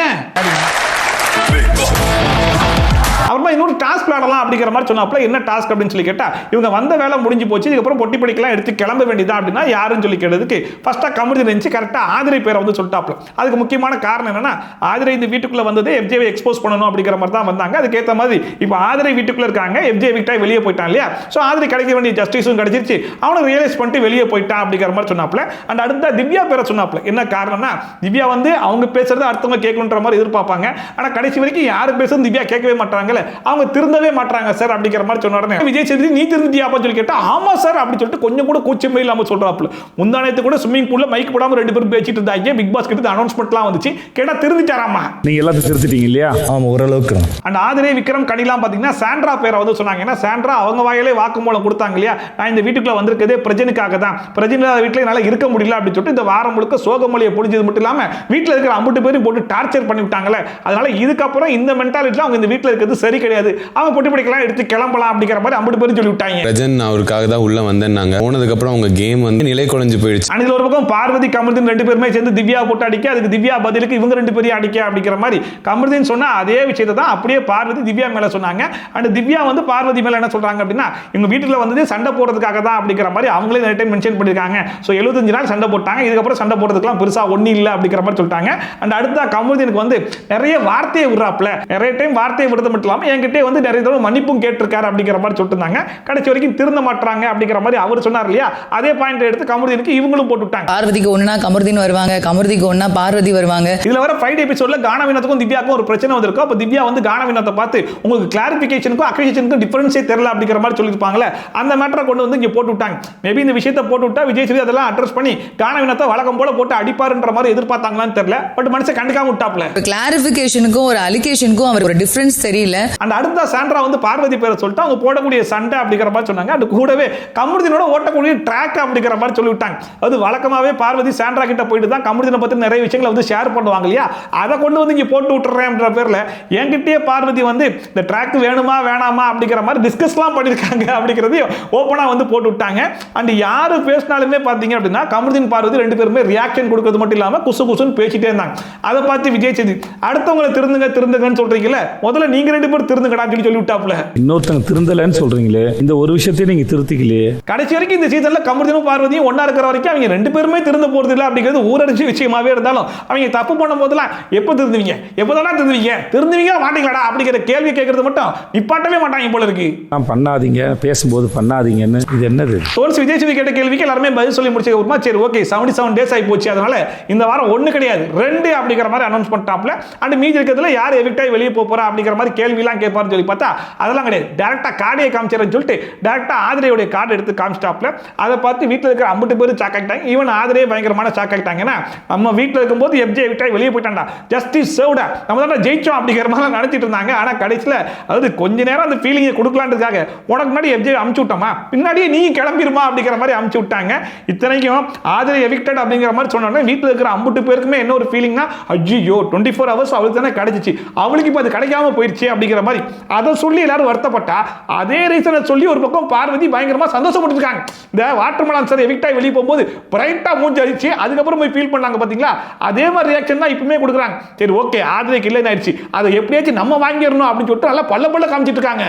அப்புறமா இன்னொரு டாஸ்க் விளையாடலாம் அப்படிங்கிற மாதிரி சொன்னாப்ல, என்ன டாஸ்க் அப்படின்னு சொல்லி கேட்டா இவங்க வந்த வேலை முடிஞ்சு போச்சு, இதுக்கப்புறம் பொட்டி படிக்கலாம் எடுத்து கிளம்ப வேண்டியதா அப்படின்னா யாருன்னு சொல்லி கேட்டதுக்கு ஃபர்ஸ்டா கமிட்டி இருந்துச்சு, கரெக்டா ஆதிரை பேரை வந்து சொல்லிட்டாப்ல. அதுக்கு முக்கியமான காரணம் என்னன்னா ஆதிரை இந்த வீட்டுக்குள்ள வந்தது எஃப்ஜேவை எக்ஸ்போஸ் பண்ணணும் அப்படிங்கிற மாதிரி தான் வந்தாங்க. அதுக்கேற்ற மாதிரி இப்போ ஆதிரை வீட்டுக்குள்ள இருக்காங்க, எஃப்ஜே விக்டாய் வெளியே போயிட்டான் இல்லையா, ஸோ ஆதிரை கிடைக்க வேண்டிய ஜஸ்டிஸும் கிடைச்சிருச்சு, அவனுக்கு ரியலைஸ் பண்ணிட்டு வெளியே போயிட்டான் அப்படிங்கிற மாதிரி சொன்னாப்ல. அண்ட் அடுத்த திவ்யா பேரை சொன்னாப்ல. என்ன காரணம்னா திவ்யா வந்து அவங்க பேசுறது அடுத்தவங்க கேட்கணுன்ற மாதிரி எதிர்பார்ப்பாங்க, ஆனா கடைசி வரைக்கும் யாரு பேசுறது திவ்யா கேட்கவே மாட்டாங்கல்ல, அவங்க திருந்தவே மாட்டாங்க சார் அப்படிங்கிற மாதிரி சொன்ன உடனே விஜய் சேதுபதி நீ திருந்தியா அப்படின்னு சொல்லி கேட்டா ஆமா சார் அப்படி சொல்லிட்டு கொஞ்சம் கூட கூச்சமே இல்லாம சொல்றாப்ல. முந்தானத்து கூட ஸ்விமிங் பூல்ல மைக் போடாம 2 பேரும் பேசிட்டு இருந்தாங்க, பிக் பாஸ் கிட்ட அனௌன்ஸ்மெண்ட்லாம் வந்துச்சு, கேட்டா திருந்திட்டாராமா. நீங்க எல்லாத்தையும் திருத்திட்டீங்க இல்லையா? ஆமா ஓரளவுக்கு. அண்ட் ஆதிரை விக்ரம் கனிலாம் பாத்தீங்கன்னா சாண்ட்ரா பேரை வந்து சொன்னாங்க. ஏன்னா சாண்ட்ரா அவங்க வாயிலே வாக்குமூலம் கொடுத்தாங்க இல்லையா, நான் இந்த வீட்டுக்குள்ள வந்திருக்கதே பிரஜனுக்காக தான், பிரஜன் வீட்டுல என்னால இருக்க முடியல அப்படின்னு சொல்லிட்டு இந்த வாரம் முழுக்க சோகமொழியை பொழிஞ்சது மட்டும் இல்லாம வீட்டுல இருக்கிற 50 பேரும் போட்டு டார்ச்சர் பண்ணி விட்டாங்களே, அதனால இதுக்கப்புறம் இந்த மென்டாலிட்டில அவங்க இந்த வீட்டுல இருக்கிறது சரி கிடையாது, அவங்க பொட்டி படிக்கலாம் எடுத்து கிளம்பலாம் அப்படிங்கிற மாதிரி 50 பேரும் சொல்லி விட்டாங்க. பிரஜன் அவருக்காக தான் உள்ள வந்தேன்னாங்க, போனதுக்கு அப்புறம் அவங்க கேம் வந்து நிலை குலைஞ்சு போயிடுச்சு. அன்னைக்கு ஒரு பக்கம் பார்வதி கமருதீன் 2 பேருமே சேர்ந்து திவ்யா போட்டு அடிக்க, அதுக்கு திவ்யா பதிலுக்கு இவங்க 2 பேரும் அடிக்க அப்படிங்கிற மாதிரி கமருதீன் சொன்னா அதே விஷயத்தை தான் அப்படியே பார்வதி திவ்யா மேல சொன்னாங்க. அண்ட் திவ்யா வந்து பார்வதி மேல என்ன சொல்றாங்க அப்படின்னா இவங்க வீட்டுல வந்து சண்டை போடுறதுக்காக தான் அப்படிங்கிற மாதிரி அவங்களே நிறைய டைம் மென்ஷன் பண்ணிருக்காங்க. ஸோ 75 நாள் சண்டை போட்டாங்க, இதுக்கப்புறம் சண்டை போடுறதுக்குலாம் பெருசா ஒன்றும் இல்லை அப்படிங்கிற மாதிரி சொல்லிட்டாங்க. அண்ட் அடுத்த கமருதீனுக்கு வந்து நிறைய வார்த்தையை விடுறாப்ல, நிறைய டைம் வார்த்தையை விடுறது மட்டும் இல்லாமல் என்கிட்ட வந்து நிறைய தடவை மன்னிப்பும் கேட்டிருக்காரு அப்படிங்கிற மாதிரி சொல்லிட்டு கடைசி வரைக்கும் திருந்த மாட்டாங்க அப்படிங்கிற மாதிரி அவர் சொன்னார் இல்லையா, அதே பாயிண்ட் எடுத்து கமருதீனுக்கு இவங்களும் போட்டு விட்டாங்க. பார்வதிக்கு ஒன்னா கமருதீன் வருவாங்க, கமருதிக்கு ஒன்னா பார்வதி வருவாங்க. இதுல வர ஃப்ரைடே எபிசோட்ல கானா வினோத்துக்கும் திவ்யாக்கும் ஒரு பிரச்சனை வந்திருக்கும். அப்ப திவ்யா வந்து கானா வினோத்தை பார்த்து உங்களுக்கு கிளாரிபிகேஷனுக்கும் அக்ரிஷனுக்கும் டிஃபரன்ஸே தெரியல அப்படிங்கிற மாதிரி சொல்லியிருப்பாங்களே, அந்த மேட்டரை கொண்டு வந்து இங்க போட்டு விட்டாங்க. மேபி இந்த விஷயத்தை போட்டு விட்டா விஜய் சேதுபதி அதெல்லாம் அட்ரஸ் பண்ணி கானா வினோத்தை வழக்கம் போல போட்டு அடிப்பாருன்ற மாதிரி எதிர்பார்த்தாங்களான்னு தெரியல. பட் மனுஷன் கண்டுக்காம விட்டாப்ல. கிளாரிபிகேஷனுக்கும் ஒரு அலிகேஷனுக்கும் அவர் ஒரு டிஃபரன்ஸ் தெரியல. அந்த அடுத்த சாண்ட்ரா வந்து பார்வதி பேரை சொல்லிட்டு அவங்க போடக்கூடிய சண்டை அப்படிங்கிற மாதிரி சொன்னாங்க. அது கூடவே கமருதீனோட ஓட்டக்கூடிய ட்ராக் அப்படிங்கிற மாதிரி சொல்லி விட்டாங்க. அது வழக்கமாவே பார்வதி சாண்ட்ரா கிட்ட போயிட்டு தான் கமருதீனை பத்தி நிறைய விஷயங்களை வந்து ஷேர் பண்ணுவாங்க இல்லையா, அதை கொண்டு வந்து இங்க போட்டு விட்டுறேன்ற பேர்ல என்கிட்டயே பார்வதி வந்து இந்த ட்ராக் வேணுமா வேணாமா அப்படிங்கிற மாதிரி டிஸ்கஸ்லாம் பண்ணிருக்காங்க அப்படிங்கிறதையும் ஓப்பனா வந்து போட்டு விட்டாங்க. அண்ட் யாரு பேசினாலுமே பாத்தீங்க அப்படின்னா கமருதீன் பார்வதி ரெண்டு பேருமே ரியாக்ஷன் கொடுக்கிறது மட்டும் இல்லாம குசு குசுன்னு பேசிட்டே இருந்தாங்க. அதை பார்த்து விஜய் சேதுபதி அடுத்தவங்களை திருந்துங்கன்னு சொல்றீங்கல்ல, முதல்ல நீங்க ரெண்டு பேரும் திருந்துங்கடா சொல்லி விட்டாப்ல. இன்னொருத்தங்க திருந்தலன்னு சொல்றீங்களே, இந்த ஒரு விஷயத்தையும் நீங்க திருத்திக்கலையே. கடைசி வரைக்கும் இந்த சீசன்ல கமருதீனும் பார்வதியும் ஒன்னா இருக்கிற வரைக்கும் அவங்க ரெண்டு பேருமே திருந்த போறது இல்லை அப்படிங்கிறது ஊரடிச்சு விஷயமாவே இருந்தாலும் அவங்க தப்பு பண்ணும் போதெல்லாம் எப்ப திருந்துவீங்க எப்பதான் திருந்துவீங்க மாட்டீங்களா அப்படிங்கிற கேள்வி கேட்கறது மட்டும் நிப்பாட்டவே மாட்டாங்க போல இருக்கு. பண்ணாதீங்க, பேசும்போது பண்ணாதீங்கன்னு. இது என்னது? தோல்ஸ் விஜய் சேதுபதி கேட்ட கேள்விக்கு எல்லாருமே பதில் சொல்லி முடிச்சதுக்கு சரி ஓகே 77 டேஸ் ஆகி போச்சு, அதனால இந்த வாரம் 1 கிடையாது 2 அப்படிங்கிற மாதிரி அனௌன்ஸ் பண்ணிட்டாப்ல. அண்ட் மீதி இருக்கிறதுல யார் எவிக்ட் ஆகி வெளியே போறா அப்படிங்கிற மாதிரி கேள்வி எல்லாம் கேட்பாருன்னு சொல்லி பார்த்தா அதெல்லாம் கிடையாது. டைரக்டா கார்டை காமிச்சறேன்னு சொல்லிட்டு டைரக்டா ஆதிரையோட கார்டு எடுத்து காமிச்சிட்டாப்ல. அதை பார்த்து வீட்டில் இருக்கிற 50 பேர் ஷாக் ஆகிட்டாங்க. ஈவன் ஆதிரையே பயங்கரமான ஷாக் ஆகிட்டாங்கன்னா நம்ம வீட்டில் இருக்கும்போது எஃப்ஜே எவிக்ட் ஆகி வெளியே போயிட்டான்டா, ஜஸ்டிஸ் சர்வ்டா, நம்ம தான் ஜெயிச்சோம் அப்படிங்கிற மாதிரி நினைச்சிட்டு இருந்தாங்க. ஆனா கடைசியில் அதாவது கொஞ்ச நேரம் அந்த ஃபீலிங்கை கொடுக்கலான்றதுக்காக உனக்கு முன்னாடி எஃப்ஜே அமுச்சு விட்டோமா, பின்னாடியே நீ கிளம்பிருமா அப்படிங்கிற மாதிரி அமுச்சு விட்டாங்க. இத்தனைக்கும் ஆதிரை எவிக்டட் அப்படிங்கிற மாதிரி சொன்னோன்னே வீட்டில் இருக்கிற 50 பேருக்குமே என்ன ஒரு ஃபீலிங்னா, ஐயோ 24 ஹவர்ஸ் அவளுக்கு தானே கிடைச்சிச்சு, அவளுக்கு இப்போ அது கிடைக்காம போயிடுச்சு அப்படிங்கிற மாதிரி அதை சொல்லி எல்லாரும் வருத்தப்பட்டா, அதே ரீசனை சொல்லி ஒரு பக்கம் பார்வதி பயங்கரமா சந்தோஷப்பட்டுருக்காங்க. இந்த வாட்டர்மெலன் சார் எவிக்ட் ஆகி வெளியே போகும்போது பிரைட்டா மூஞ்சி அடிச்சு அதுக்கப்புறம் போய் ஃபீல் பண்ணாங்க பாத்தீங்களா, அதே மாதிரி ரியாக்ஷன் தான் இப்பவுமே கொடுக்குறாங்க. சரி ஓகே ஆதிரைக்கு இல்லைன்னு ஆயிடுச்சு, அதை எப்படியாச்சும் நம்ம வாங்கிடணும் அப்படின்னு சொல்லிட்டு நல்லா பல்ல காமிச்சிட்டு இருக்காங்க.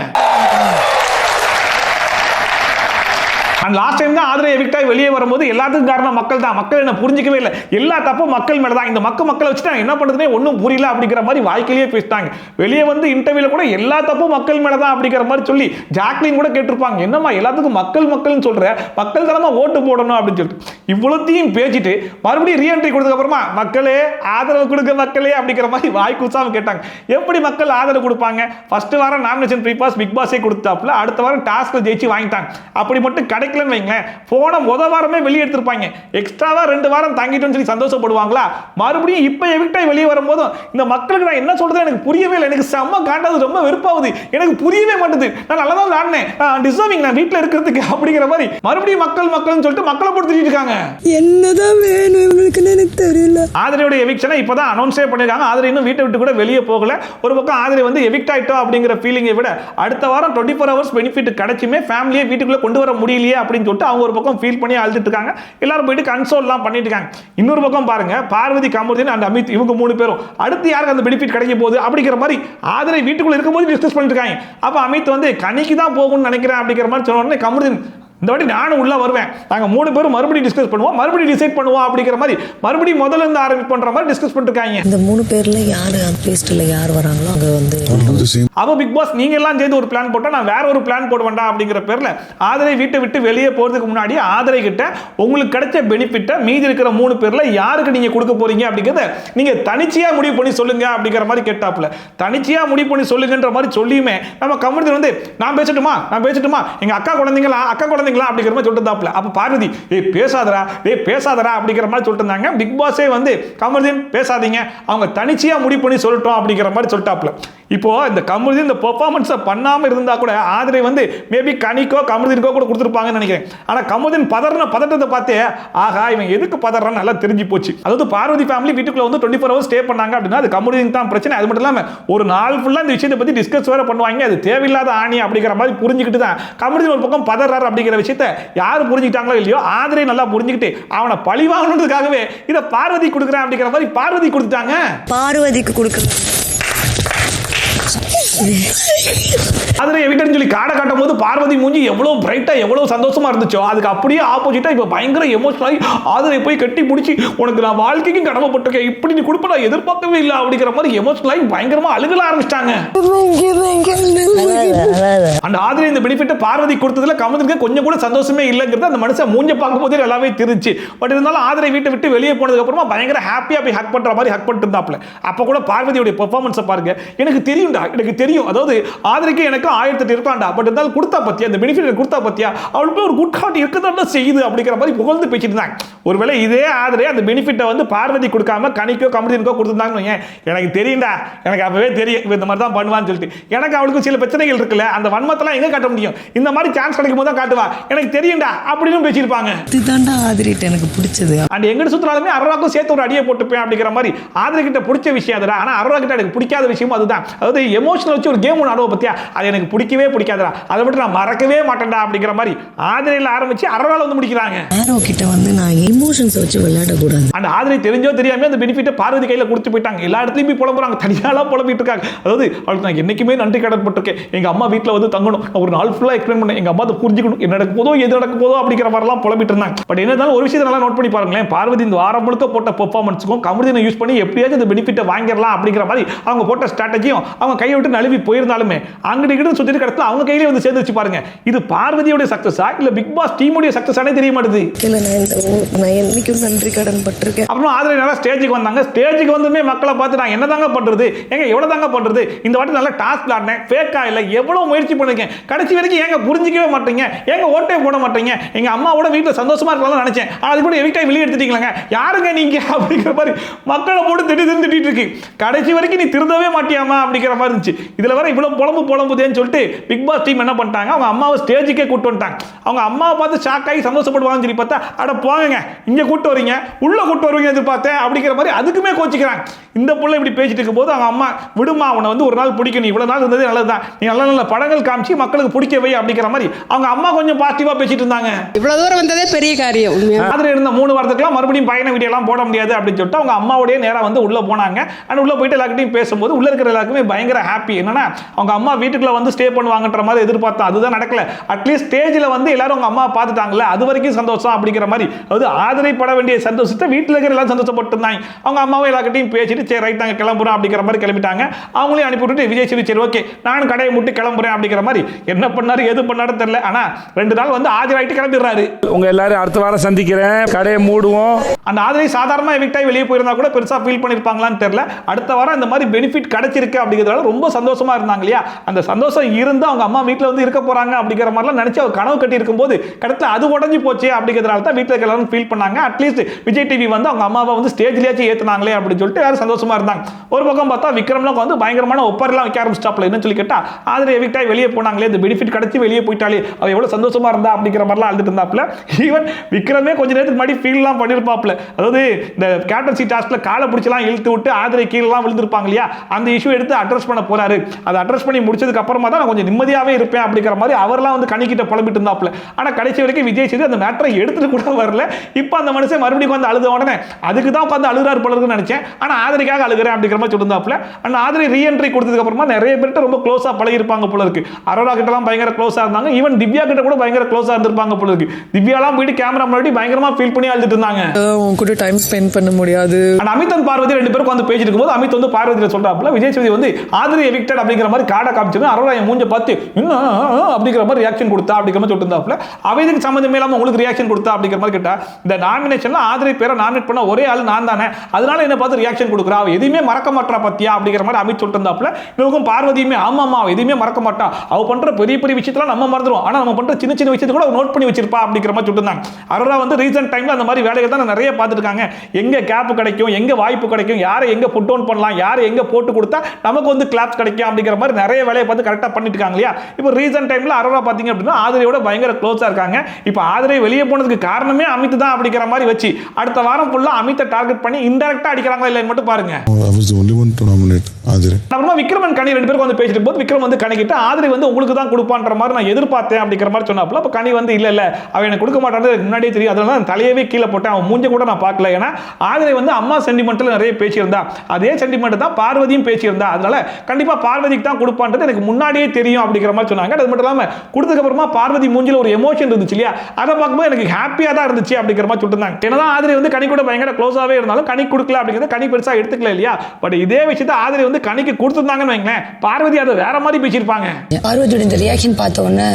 அண்ட் லாஸ்ட் டைம் தான் ஆதிரை எவிக்ட் ஆகி வெளியே வரும்போது எல்லாத்துக்கும் காரணம் மக்கள் தான், மக்கள் என்ன புரிஞ்சிக்கவே இல்லை, எல்லா தப்பும் மக்கள் மேல தான், இந்த மக்களை வச்சுட்டு என்ன பண்றதுனே ஒன்றும் புரியல அப்படிங்கிற மாதிரி வாய்க்கிலேயே பேசிட்டாங்க. வெளியே வந்து இன்டர்வியூல கூட எல்லா தப்பும் மக்கள் மேல தான் அப்படிங்கிற மாதிரி சொல்லி ஜாக்லின் கூட கேட்டிருப்பாங்க, என்னம்மா எல்லாத்துக்கும் மக்கள்னு சொல்ற, மக்கள் தரமா ஓட்டு போடணும் அப்படின்னு சொல்லிட்டு இவ்வளோத்தையும் பேசிட்டு மறுபடியும் ரீஎன்ட்ரி கொடுத்ததுக்கு அப்புறமா மக்களே ஆதரவு கொடுக்க மக்களே அப்படிங்கிற மாதிரி வாய் கூசாம கேட்டாங்க. எப்படி மக்கள் ஆதரவு கொடுப்பாங்க? ஃபர்ஸ்ட் வாரம் நாமினேஷன் ப்ரீ பாஸ் பிக் பாஸே கொடுத்தாப்புல, அடுத்த வாரம் டாஸ்க்ல ஜெயிச்சு வாங்கிட்டாங்க. அப்படி மட்டும் கிடைக்கலன்னு வைங்களேன், போன முத வாரமே வெளியே எடுத்திருப்பாங்க, எக்ஸ்ட்ராவா 2 வாரம் தங்கிட்டோம்னு சொல்லி சந்தோஷப்படுவாங்களா? மறுபடியும் இப்ப எவிக்ட் ஆகி வெளியே வரும்போது இந்த மக்களுக்கு நான் என்ன சொல்றது எனக்கு புரியவே இல்லை, எனக்கு செம்ம காண்டாது, ரொம்ப வெறுப்பாகுது, எனக்கு புரியவே மாட்டேது, நான் நல்லா தான் விளையாடினேன், டிசர்விங் நான் வீட்டில் இருக்கிறதுக்கு அப்படிங்கிற மாதிரி மறுபடியும் மக்கள்னு சொல்லிட்டு மக்களை போட்டு இருக்காங்க. என்னதான் வேணும் இவங்களுக்கு எனக்கு தெரியல. ஆதிரையோட எவிக்ஷனை இப்பதான் அனௌன்ஸே பண்ணிருக்காங்க. ஆதிரை இன்னும் வீட்டை விட்டு கூட வெளியே போகல. ஒரு பக்கம் ஆதிரை வந்து எவிக்ட் ஆயிட்டோம் அப்படிங்கிற ஃபீலிங்கை விட அடுத்த வாரம் 24 ஹவர்ஸ் பெனிஃபிட் கிடைச்சுமே ஃபேமிலியை வீட்டுக்குள்ள கொண்டு வர முடியலையே அப்படின்னு சொல்லிட்டு அவங்க ஒரு பக்கம் ஃபீல் பண்ணி அழுதுட்டு இருக்காங்க. எல்லாரும் போயிட்டு கன்சோல்லாம் பண்ணிட்டு இருக்காங்க. இன்னொரு பக்கம் பாருங்க, பார்வதி கமருதீன் அண்ட் அமித் இவங்க 3 பேரும் அடுத்து யாருக்கு அந்த பெனிஃபிட் கிடைக்க போகுது அப்படிங்கிற மாதிரி ஆதிரை வீட்டுக்குள்ள இருக்கும்போது டிஸ்கஸ் பண்ணிட்டு இருக்காங்க. அப்ப அமித் வந்து கனிக்கு தான் போகும்னு நினைக்கிறேன் அப்படிங்கிற மாதிரி சொன்ன உடனே கமருதீன் இந்த வாட்டி நானும் உள்ள வருவேன், நாங்க 3 பேரும் மறுபடியும் டிஸ்கஸ் பண்ணுவோம், மறுபடியும் டிசைட் பண்ணுவோம் அப்படிங்கிற மாதிரி மறுபடியும் முதல்ல இருந்து ஆரம்பிப்பன்ற மாதிரி டிஸ்கஸ் பண்ணிருக்காங்க. இந்த 3 பேர்ல யாரு அந்த லிஸ்ட்ல யார் வராங்களோ அங்க வந்து அப்ப பிக் பாஸ் நீங்க எல்லாம் சேர்ந்து ஒரு பிளான் போட்டா நான் வேற ஒரு பிளான் போட வேண்டாம் அப்படிங்கிற பேர்ல ஆதிரை வீட்டை விட்டு வெளியே போறதுக்கு முன்னாடி ஆதிரை கிட்ட உங்களுக்கு கிடைச்ச பெனிஃபிட்டை மீதி இருக்கிற 3 பேர்ல யாருக்கு நீங்க கொடுக்க போறீங்க அப்படிங்கறத நீங்க தனிச்சையா முடிவு பண்ணி சொல்லுங்க அப்படிங்கிற மாதிரி கேட்டாப்ல. தனிச்சையா முடிவு பண்ணி சொல்லுங்கன்ற மாதிரி சொல்லியுமே நம்ம கமருதீன் வந்து நான் பேசட்டுமா எங்க அக்கா குழந்தைங்களா அப்படிங்கிற மாதிரி சொல்லிட்டு அப்ப பார்வதி பேசாதரா அப்படிங்கிற மாதிரி சொல்லிட்டு இருந்தாங்க. பிக் பாஸே வந்து கமருதீன் பேசாதீங்க, அவங்க தனிச்சையா முடிவு பண்ணி சொல்லட்டும் அப்படிங்கிற மாதிரி சொல்லிட்டாப்ல. இப்போ இந்த கமருதீன் இந்த பெர்ஃபார்மன்ஸை பண்ணாம இருந்தா கூட ஆதிரை வந்து மேபி கனிக்கோ கமருதீனுக்கோ கூட கொடுத்துருப்பாங்கன்னு நினைக்கிறேன். ஆனா கமருதீன் பதட்டத்தை பார்த்து ஆகா இவன் எதுக்கு பதறான்னு நல்லா தெரிஞ்சு போச்சு. அதாவது பார்வதி ஃபேமிலி வீட்டுக்குள்ள வந்து 24 ஹவர்ஸ் ஸ்டே பண்ணாங்க அப்படின்னா அது கமருதீன் தான் பிரச்சனை. அது மட்டும் இல்லாம ஒரு நாள் ஃபுல்லா இந்த விஷயத்தை பத்தி டிஸ்கஸ் வேற பண்ணுவாங்க, அது தேவையில்லாத ஆணி அப்படிங்கிற மாதிரி புரிஞ்சுக்கிட்டு தான் கமருதீன் ஒரு பக்கம் பதறாரு அப்படிங்கிற விஷயத்தை யாரு புரிஞ்சுக்கிட்டாங்களோ இல்லையோ ஆதிரை நல்லா புரிஞ்சுக்கிட்டு அவனை பழி வாங்கணுன்றதுக்காகவே இதை பார்வதி கொடுக்குறேன் அப்படிங்கிற மாதிரி பார்வதி கொடுத்துட்டாங்க. பார்வதிக்கு கொடுக்குறேன் அதுல எவிக்ட்னு சொல்லி காடை காட்டும் போது பார்வதி மூஞ்சி எவ்வளவு பிரைட்டா எவ்வளவு சந்தோஷமா இருந்துச்சோ அதுக்கு அப்படியே ஆப்போசிட்டா இப்ப பயங்கர எமோஷனல் ஆகி ஆதிரை போய் கட்டி பிடிச்சி உனக்கு நான் வாழ்க்கைக்கும் கடமைப்பட்டிருக்கேன், இப்படி நீ கொடுப்ப நான் எதிர்பார்க்கவே இல்லை அப்படிங்கிற மாதிரி எமோஷனல் ஆகி பயங்கரமா அழுகல ஆரம்பிச்சிட்டாங்க. அந்த ஆதிரை இந்த பெனிஃபிட்டை பார்வதி கொடுத்ததுல கமலுக்கு கொஞ்சம் கூட சந்தோஷமே இல்லைங்கிறது அந்த மனுஷன் மூஞ்ச பார்க்கும்போதே நல்லாவே தெரிஞ்சு. பட் இருந்தாலும் ஆதிரை வீட்டை விட்டு வெளியே போனதுக்கு அப்புறமா பயங்கர ஹாப்பியா போய் ஹக் பண்ற மாதிரி ஹக் பண்ணிட்டு இருந்தாப்ல. அப்ப கூட பார்வதியோட பெர்ஃபார்மன்ஸை பாருங்க. எனக்கு தெரியும்டா, எனக்கு தெரியும், அதாவது ஆதிரைக்கு எனக்கு 1008 இருக்கலாம்டா, பட் இருந்தாலும் கொடுத்தா பத்தியா, அந்த பெனிஃபிட் கொடுத்தா பத்தியா, அவளுக்கு ஒரு குட் ஹார்ட் இருக்கதான் செய்யுது அப்படிங்கிற மாதிரி புகழ்ந்து பேசிட்டு இருந்தாங்க. ஒருவேளை இதே ஆதிரை அந்த பெனிஃபிட்டை வந்து பார்வதி கொடுக்காம கனிக்கோ கமருதீனுக்கோ கொடுத்துருந்தாங்கன்னு எனக்கு தெரியும்டா, எனக்கு அப்பவே தெரியும் இந்த மாதிரி தான் பண்ணுவான்னு சொல்லிட்டு. எனக்கு அவளுக்கு சில பிரச்சனைகள் இருக்குல்ல, அந்த வன்மத்தெல்லாம் எங்க காட்ட முடியும், இந்த மாதிரி சான்ஸ் கிடைக்கும் போது தான் காட்டுவா, எனக்கு தெரியும்டா அப்படின்னு பேசியிருப்பாங்க. இதுதான்டா ஆதிரிட்ட எனக்கு பிடிச்சது. அண்ட் எங்கிட்ட சுத்தினாலுமே அரோராக்கும் சேர்த்து ஒரு அடியை போட்டுப்பேன் அப்படிங்கிற மாதிரி ஆதிரை கிட்ட பிடிச்ச விஷயம் அதுடா. ஆனா அரோரா கிட்ட எனக்கு பிடிக்காத விஷயமும் அதுதான். அதாவது எமோஷனல் வச்சு ஒரு கேம் ஒன்று ஆடுவோம் பத்தியா, அது எனக்கு பிடிக்கவே பிடிக்காதுடா, அதை விட்டு நான் மறக்கவே மாட்டேன்டா அப்படிங்கிற மாதிரி ஆதிரையில் ஆரம்பிச்சு அரோரால வந்து முடிக்கிறாங்க. ஆரோ கிட்ட வந்து நான் எமோஷன்ஸ் வச்சு விளையாடக்கூடாது. அந்த ஆதிரை தெரிஞ்சோ தெரியாம அந்த பெனிஃபிட்டை பார்வதி கையில கொடுத்து போயிட்டாங்க. எல்லா இடத்துலையும் போய் புலம்புறாங்க, தனியாலாம் புலம்பிட்டு இருக்காங்க. அதாவது அவளுக்கு நான் என்னைக்குமே நன்றி கடன் பட்டிருக்கேன், எங்க அம்மா வீட்டில் வந்து தங்கணும், ஒரு நாள் ஃபுல்லாக எக்ஸ்பிளைன் பண்ணேன், எங்க அம்மா அதை புரிஞ்சுக்கணும், என்ன நடக்க போதோ எது நடக்க போதோ அப்படிங்கிற மாதிரிலாம் புலம்பிட்டு இருந்தாங்க. பட் என்னதான் ஒரு விஷயத்தை நல்லா நோட் பண்ணி பாருங்களேன், பார்வதி இந்த வாரம் முழுக்க போட்ட பெர்ஃபார்மன்ஸுக்கும் கமருதீனை யூஸ் பண்ணி எப்படியாச்சும் இந்த பெனிஃபிட்டை வாங்கிடலாம் அப்படிங்கிற மாதிரி அவங்க போட்ட ஸ்ட்ராட்டஜியும் அவங்க கையை விட்டு நழுவி போயிருந்தாலுமே அங்கிட்டு கிட்ட சுத்திட்டு கடத்துல அவங்க கையிலே வந்து சேர்ந்து வச்சு பாருங்க. இது பார்வதியோட சக்சஸா இல்ல பிக் பாஸ் டீமுடைய சக்சஸானே தெரிய மாட்டேது. இல்ல நான் என்னைக்கும் நன்றி கடன் பட்டிருக்கேன். அப்புறம் ஆதிரை நல்லா ஸ்டேஜுக்கு வந்தாங்க. ஸ்டேஜுக்கு வந்துமே மக்களை பார்த்து நான் என்ன தாங்க பண்றது, எங்க எவ்வளவு தாங்க பண்றது, இந்த வாட்டி நல்லா டாஸ்க் விளையாடினேன், ஃபேக்கா இல்ல எவ்வளவு முயற்சி பண்ணிருக்கேன், கடைசி வரைக்கும் ஏங்க புரிஞ்சிக்கவே மாட்டீங்க, ஏங்க ஓட்டே போட மாட்டீங்க, எங்க அம்மாவோட வீட்டில் சந்தோஷமா இருக்கலாம்னு நினைச்சேன், அது கூட எவிக்டாய் வெளியே எடுத்துட்டீங்களா, யாருங்க நீங்க அப்படிங்கிற மாதிரி மக்களை போட்டு திட்டிட்டு இருக்கு. கடைசி வரைக்கும் நீ திருந்தவே மாட்டியாமா அப்படிங்கிற மாதிரி இருந்துச்சு. இதுல வர இவ்வளவு புலம்புதேன்னு சொல்லிட்டு பிக் பாஸ் டீம் என்ன பண்ணிட்டாங்க, அவங்க அம்மாவை ஸ்டேஜுக்கே கூட்டு வந்துட்டாங்க. அவங்க அம்மாவை பார்த்து ஷாக் ஆகி சந்தோஷப்படுவாங்கன்னு சொல்லி பார்த்தா, அட போங்க இங்க கூட்டு வரீங்க உள்ள கூட்டு வருவீங்க எதிர்பார்த்தேன் அப்படிங்கிற மாதிரி அதுக்குமே கோச்சிக்கிறாங்க. இந்த புள்ள இப்படி பேசிட்டு இருக்கும் போது அவங்க அம்மா, விடுமா அவனை வந்து ஒரு நாள் பிடிக்கும், நீ இவ்வளவு நாள் இருந்ததே நல்லதுதான், நீ நல்ல நல்ல படங்கள் காமிச்சு மக்களுக்கு பிடிக்க வை அப்படிங்கிற மாதிரி அவங்க அம்மா கொஞ்சம் பாசிட்டிவா பேசிட்டு இருந்தாங்க. இவ்வளவு தூரம் வந்ததே பெரிய காரியம். ஆதிரை இருந்த 3 வாரத்துக்குலாம் மறுபடியும் பயண வீடியோ எல்லாம் போட முடியாது அப்படின்னு சொல்லிட்டு அவங்க அம்மாவோடய நேரா வந்து உள்ள போனாங்க. அண்ட் உள்ள போயிட்டு எல்லார்கிட்டையும் பேசும்போது உள்ள இருக்கிற எல்லாருக்குமே பயங்கர ஹாப்பி. என்னன்னா அவங்க அம்மா வீட்டுக்குள்ள வந்து ஸ்டே பண்ணுவாங்கன்ற மாதிரி எதிர்பார்த்தோம், அதுதான் நடக்கல. அட்லீஸ்ட் ஸ்டேஜில் வந்து எல்லாரும் அவங்க அம்மா பார்த்துட்டாங்கல்ல, அது வரைக்கும் சந்தோஷம் அப்படிங்கிற மாதிரி. அதாவது ஆதிரை பட வேண்டிய சந்தோஷத்தை வீட்டில் இருக்கிற எல்லாம் சந்தோஷப்பட்டு இருந்தாங்க. அவங்க அம்மாவும் எல்லார்கிட்டையும் பேசிட்டு சரி ரைட் நாங்கள் கிளம்புறோம் அப்படிங்கிற மாதிரி கிளம்பிட்டாங்க. அவங்களையும் அனுப்பிவிட்டு விஜய் சரி ஓகே நானும் கடையை முட்டி கிளம்புறேன் அப்படிங்கிற மாதிரி என்ன பண்ணாரு எது பண்ணாரு தெரியல. ஆனா 2 நாள் வந்து ஆஜராயிட்டு கிளம்பிடுறாரு. உங்க எல்லாரும் அடுத்த வாரம் சந்திக்கிறேன், கடையை மூடுவோம். அந்த ஆதிரை சாதாரணமாக எவிக்டாய் வெளியே போயிருந்தா கூட பெருசா ஃபீல் பண்ணிருப்பாங்களான்னு தெரியல. அடுத்த வாரம் இந்த மாதிரி பெனிஃபிட் கிடைச்சிருக்கு அப்படிங்கிறதால ரொம்ப சந்தோஷமா இருந்தாங்க இல்லையா. அந்த சந்தோஷம் இருந்து அவங்க அம்மா வீட்டில் வந்து இருக்க போறாங்க அப்படிங்கிற மாதிரிலாம் நினைச்சு அவங்க கனவு கட்டி இருக்கும்போது கடத்துல அது உடஞ்சி போச்சு அப்படிங்கிறதால தான் வீட்டில் எல்லாரும் ஃபீல் பண்ணாங்க. அட்லீஸ்ட் விஜய் டிவி வந்து அவங்க அம்மாவை வந்து ஸ்டேஜ்லயாச்சும் ஏத்துனாங்களே அப்படின்னு சொல்லிட்டு எல்லாரும் சந்தோஷமா இருந்தாங்க. ஒரு பக்கம் பார்த்தா விக்ரம்லாம் வந்து பயங்கரமான ஒப்பரெல்லாம் வைக்க ஆரம்பிச்சிட்டாப்ல. என்ன சொல்லி கேட்டா ஆதிரை எவிக்டாய் வெளியே போனாங்களே, இந்த பெனிஃபிட் கிடைச்சி வெளியே போயிட்டாலே அவ எவ்வளவு சந்தோஷமா இருந்தா அப்படிங்கிற மாதிரிலாம் அழுதுட்டு இருந்தாப்ல. ஈவன் விக்ரமே கொஞ்ச நேரத்துக்கு முன்னாடி ஃபீல்லாம் பண்ணிருப்பாப்ல. அதாவது இந்த கேப்டன்சி டாஸ்க்ல காலை பிடிச்சலாம் இழுத்து விட்டு ஆதிரை கீழெல்லாம் விழுந்திருப்பாங்க இல்லையா, அந்த இஷ்யூ எடுத்து அட்ரஸ் பண்ண போறாரு. அதை அட்ரஸ் பண்ணி முடிச்சதுக்கு அப்புறமா தான் நான் கொஞ்சம் நிம்மதியாவே இருப்பேன் அப்படிங்கிற மாதிரி அவர்லாம் வந்து கணிக்கிட்ட புலம்பிட்டு இருந்தாப்ல. ஆனா கடைசி வரைக்கும் விஜய் சேது அந்த மேட்டரை எடுத்துட்டு கூட வரல. இப்போ அந்த மனுஷன் மறுபடியும் வந்து அழுத உடனே அதுக்கு தான் உட்காந்து அழுகிறார் போல இருக்குன்னு நினைச்சேன். ஆனா ஆதிரைக்காக அழுகிறேன் அப்படிங்கிற மாதிரி சொல்லியிருந்தாப்ல. அந்த ஆதிரை ரீஎன்ட்ரி கொடுத்ததுக்கு அப்புறமா நிறைய பேர்கிட்ட ரொம்ப க்ளோஸா பழகி இருப்பாங்க போல இருக்கு. அரோரா கிட்டலாம் பயங்கர க்ளோஸா இருந்தாங்க. ஈவன் திவ்யா கிட்ட கூட பயங்கர க்ளோஸா இருந்திருப்பாங்க போல இருக்கு. திவ்யாலாம் போயிட்டு கேமரா முன்னாடி பயங்கரமா ஃபீல் பண்ணி அழுதுட்டு இருந்தாங்க. உன் கூட டைம் ஸ்பெண்ட் பண்ண முடியாது. அமித் அண்ட் பார்வதி 2 பேரும் வந்து பேசிட்டு இருக்கும்போது அமித் வந்து பார்வதியில சொல்றாப்ல, விஜய் சேது வந்து ஆதிரை எவிக்டட் அப்படிங்கிற மாதிரி கார்டை காமிச்சது அரோரா என் மூஞ்ச பார்த்து இன்னும் அப்படிங்கிற மாதிரி ரியாக்ஷன் கொடுத்தா அப்படிங்கிற மாதிரி சொல்லியிருந்தாப்ல. அவதுக்கு சம்மந்தமே இல்லாம உங்களுக்கு ரியாக்ஷன் கொடுத்தா அப்படிங்கிற மாதிரி கேட்டா, இந்த நாமினேஷன்ல ஆதிரை பேரை நாமினேட் பண்ண ஒரே ஆள் நான் தானே, அதனால என்ன பார்த்து ரியாக்ஷன் கொடுக்குறா, அவ எதுவுமே மறக்க மாட்டா பத்தியா அப்படிங்கிற மாதிரி அமித் சொல்லிட்டு இருந்தாப்ல. இவருக்கும் பார்வதியுமே ஆமாமா அவ எதுவுமே மறக்க மாட்டா, அவ பண்ற பெரிய பெரிய விஷயத்தெல்லாம் நம்ம மறந்துடும், ஆனா நம்ம பண்ற சின்ன சின்ன விஷயத்தை கூட நோட் பண்ணி வச்சிருப்பா அப்படிங்கிற மாதிரி சொல்லிருந்தாங்க. அரோரா வந்து ரீசன்ட் டைம்ல அந்த மாதிரி வேலைகள் தான் நிறைய பார்த்துருக்காங்க. எங்க கேப் கிடைக்கும், எங்க வாய்ப்பு கிடைக்கும், யாரை எங்க புட் டவுன் பண்ணலாம், யாரை எங்க போட்டு கொடுத்தா நமக்கு வந்து கிளாப்ஸ் கிடைக்கும் அப்படிங்கிற மாதிரி நிறைய வேலையை பார்த்து கரெக்டா பண்ணிட்டு இருக்காங்க இல்லையா. இப்போ ரீசன்ட் டைம்ல அரோரா பாத்தீங்க அப்படின்னா ஆதிரையோட பயங்கர க்ளோஸா இருக்காங்க. இப்போ ஆதிரை வெளியே போனதுக்கு காரணமே அமித் தான் அப்படிங்கிற மாதிரி வச்சு அடுத்த வாரம் ஃபுல்லா அமித்தை டார்கெட் பண்ணி இன்டைரக்டா அடிக்கிறாங்களா இல்லைன்னு மட்டும் பாருங்க. அப்புறமா விக்ரம் அண்ட் கனி 2 பேருக்கு வந்து பேசிட்டு போது விக்ரம் வந்து கணிக்கிட்டு ஆதிரை வந்து உங்களுக்கு தான் கொடுப்பான்ற மாதிரி நான் எதிர்பார்த்தேன் அப்படிங்கிற மாதிரி சொன்னாப்ல. அப்ப கனி வந்து இல்ல அவன் எனக்கு கொடுக்க மாட்டான்னு முன்னாடியே தெரியும், அதனால நான் தலையவே கீழே போட்டேன், அவன் மூஞ்ச கூட நான் பார்க்கல. ஏன்னா ஆதிரை வந்து அம்மா சென்டிமெண்ட்ல நிறைய பேசியிருந்தா, அதே சென்டிமெண்ட் தான் பார்வதியும் பேசியிருந்தா, அதனால கண்டிப்பா பார்வதிக்கு தான் கொடுப்பான்றது எனக்கு முன்னாடியே தெரியும் அப்படிங்கிற மாதிரி சொன்னாங்க. அது மட்டும் இல்லாம கொடுத்ததுக்கு அப்புறமா பார்வதி மூஞ்சில ஒரு எமோஷன் இருந்துச்சு இல்லையா, அதை பார்க்கும்போது எனக்கு ஹாப்பியா தான் இருந்துச்சு அப்படிங்கிற மாதிரி சொல்லிருந்தாங்க. என்னதான் ஆதிரை வந்து கனி கூட பயங்கர க்ளோஸாவே இருந்தாலும் கனி கொடுக்கல அப்படிங்கிறத கனி பெருசா எடுத்துக்கல இல்லையா. பட் இதே விஷயத்தை ஆதிரை வந்து கனிக்கு கொடுத்துருந்தாங்கன்னு வைங்களேன், பார்வதி அதை வேற மாதிரி பேசியிருப்பாங்க. பார்வதியோட இந்த ரியாக்ஷன் பார்த்த உடனே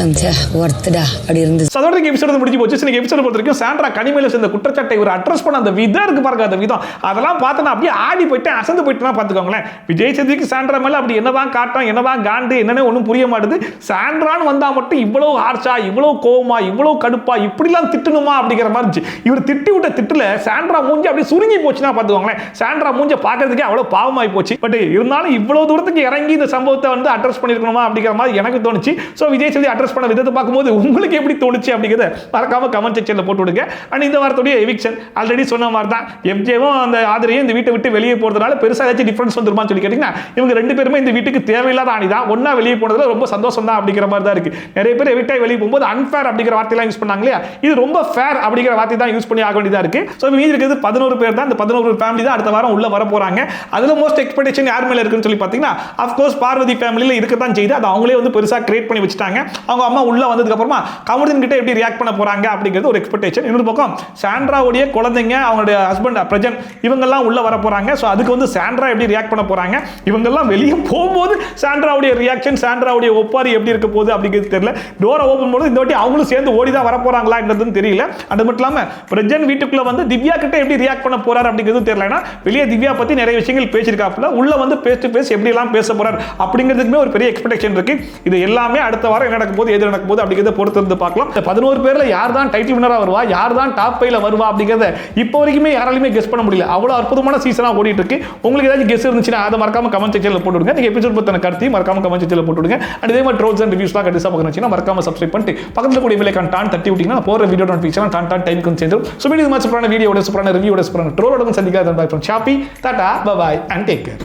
ஒர்த்துடா அப்படி இருந்துச்சு. அதோட எபிசோடு முடிஞ்சு போச்சு. இன்னைக்கு எபிசோடு பொறுத்த வரைக்கும் சாண்ட்ரா கனிமேல சேர்ந்த குற்றச்சாட்டை ஒரு அட்ரஸ் பண்ண அந்த விதம் இருக்கு பாருங்க, அந்த விதம் அதெல்லாம் பார்த்து நான் அப்படியே ஆடி போயிட்டேன், அசந்து போயிட்டேன் பார்த்துக்கோங்களேன். விஜய் சேதுக்கு சாண்ட்ரா மேல அப்படி என்னதான் காட்டம், என்னதான் காண்டு, என்னன்னு ஒன்றும் புரிய மாட்டுது. சாண்ட்ரான்னு வந்தா மட்டும் இவ்வளவு ஹார்ஷா, இவ்வளவு கோவமா, இவ்வளவு கடுப்பா, இப்படிலாம் திட்டணுமா அப்படிங்கிற மாதிரி இருந்துச்சு. இவர் திட்டி விட்ட திட்டுல சாண்ட்ரா மூஞ்சி அப்படியே சுருங்கி போச்சுன்னா பார்த்துக்கோங்களேன். சாண்ட்ரா மூஞ்ச பார்க்கறதுக்கே அவ்வளவு பாவமாய் போச்சு. பட் இருந்தாலும் இவ்வளவு தூரத்துக்கு இறங்கி இந்த சம்பவத்தை வந்து அட்ரஸ் பண்ணிருக்கணுமா அப்படிங்கிற மாதிரி எனக்கு தோணுச்சு. ஸோ விஜய் சேது அட்ரஸ் பண்ண விதத்தை பார்க்கும்போது உங்களுக்கு எப்படி தோணுச்சு அப்படிங்கிறத மறக்காம கமெண்ட் செக்ஷன்ல போட்டு விடுங்க. அண்ட் இந்த வாரத்துடைய எவிக்ஷன் ஆல்ரெடி சொன்ன மாதிரி தான், எஃப்ஜேவும் அந்த ஆதிரையும் இந்த வீட்டை விட்டு வெளியே போறதுனால பெருசா ஏதாச்சும் டிஃபரன்ஸ் வந்துருமான்னு சொல்லி கேட்டீங்கன்னா, இவங்க ரெண்டு பேருமே இந்த வீட்டுக்கு தேவையில்லாத ஆணி தான். ஒன்னா வெளியே போனதுல ரொம்ப சந்தோஷம் தான் அப்படிங்கிற மாதிரி தான் இருக்கு. நிறைய பேர் எவிக்டாய் வெளியே போகும்போது அன்ஃபேர் அப்படிங்கிற வார்த்தையெல்லாம் யூஸ் பண்ணாங்க இல்லையா, இது ரொம்ப ஃபேர் அப்படிங்கிற வார்த்தை தான் யூஸ் பண்ணி ஆக வேண்டியதா இருக்கு. ஸோ மீதி இருக்கிறது 11 பேர் தான். இந்த 11 ஃபேமிலி தான் அடுத்த வாரம் உள்ள வர போறாங்க. அதுல மோஸ்ட் எக்ஸ்பெக்டேஷன் யார் மேல இருக்குன்னு சொல்லி பார்த்தீங்கன்னா, அஃப்கோர்ஸ் பார்வதி ஃபேமிலியில் இருக்கத்தான் செய்யுது. அது அவங்களே வந்து பெருசா கிரியேட் பண்ணி வச்சுட்டாங்க. அவங்க அம்மா உள்ள வந்ததுக்கு அப்புறமா கமருதீன் கிட்ட எப்படி ரியாக்ட் பண்ண போறாங்க அப்படிங்கிறது ஒரு எக்ஸ்பெக்டேஷன். இன்னொரு பக்கம் சாண்ட்ராவுடைய குழந்தைங்க, அவங்களுடைய ஹஸ்பண்ட் பிரஜன், இவங்கெல்லாம் உள்ள வர போறாங்க. ஸோ அதுக்கு வந்து சாண்ட்ரா எப்படி ரியாக்ட் பண்ண போறாங்க, இவங்கெல்லாம் வெளியே போகும்போது சாண்ட்ராவுடைய ரியாக்ஷன், சாண்ட்ராவுடைய ஒப்பாரி எப்படி இருக்க போகுது அப்படிங்கிறது தெரியல. டோரை ஓப்பன் பண்ணும்போது இந்த வாட்டி அவங்களும் சேர்ந்து ஓடி தான் வர போறாங்களா என்றதுன்னு தெரியல. அது மட்டும் இல்லாம பிரஜன் வீட்டுக்குள்ள வந்து திவ்யா கிட்ட எப்படி ரியாக்ட் பண்ண போறாரு அப்படிங்கிறது தெரியல. ஏன்னா வெளியே திவ்யா பத்தி நிறைய விஷயங்கள் பேசியிருக்காப்புல, உள்ள வந்து பேஸ் டு பேஸ் எப்படி எல்லாம் பேச போறாரு அப்படிங்கிறதுக்குமே ஒரு பெரிய எக்ஸ்பெக்டேஷன் இருக்கு. இது எல்லாமே அடுத்த வாரம் என்ன நடக்கும் போது, எது நடக்கும் போது அப்படிங்கிறத பொறுத்து இருந்து பார்க்கலாம். 11 பேர்ல யார் தான் டைட்டில் வினரா வருவா, யார் தான் டாப் 5ல வருவா அப்படிங்கறத இப்போ வரைக்குமே யாராலுமே கெஸ் பண்ண முடியல. அவ்வளவு அற்புதமான சீசனா ஓடிட்டு இருக்கு. உங்களுக்கு ஏதாச்சும் கெஸ் இருந்துச்சுன்னா அதை மறக்காம கமெண்ட் செக்ஷன்ல போட்டு விடுங்க. நீங்க எபிசோட் பத்தின கருத்தையும் மறக்காம கமெண்ட் செக்ஷன்ல போட்டு விடுங்க. அண்ட் இதே மாதிரி ட்ரோல்ஸ் அண்ட் ரிவ்யூஸ்லாம் கண்டிப்பா பார்க்கணும்னா மறக்காம சப்ஸ்கிரைப் பண்ணிட்டு பக்கத்துல கூடிய பெல் ஐகான் டான் தட்டி விட்டீங்கன்னா போற வீடியோ நோட்டிஃபிகேஷன் டான் டைமுக்கு சேர்ந்துரும். ஸோ மீண்டும் மாதிரி சூப்பரான வீடியோட சூப்பரான ரிவ்யூட சூப்பரான ட்ரோலோட சந்திக்காத bye from Shafi. Tata bye bye and take care.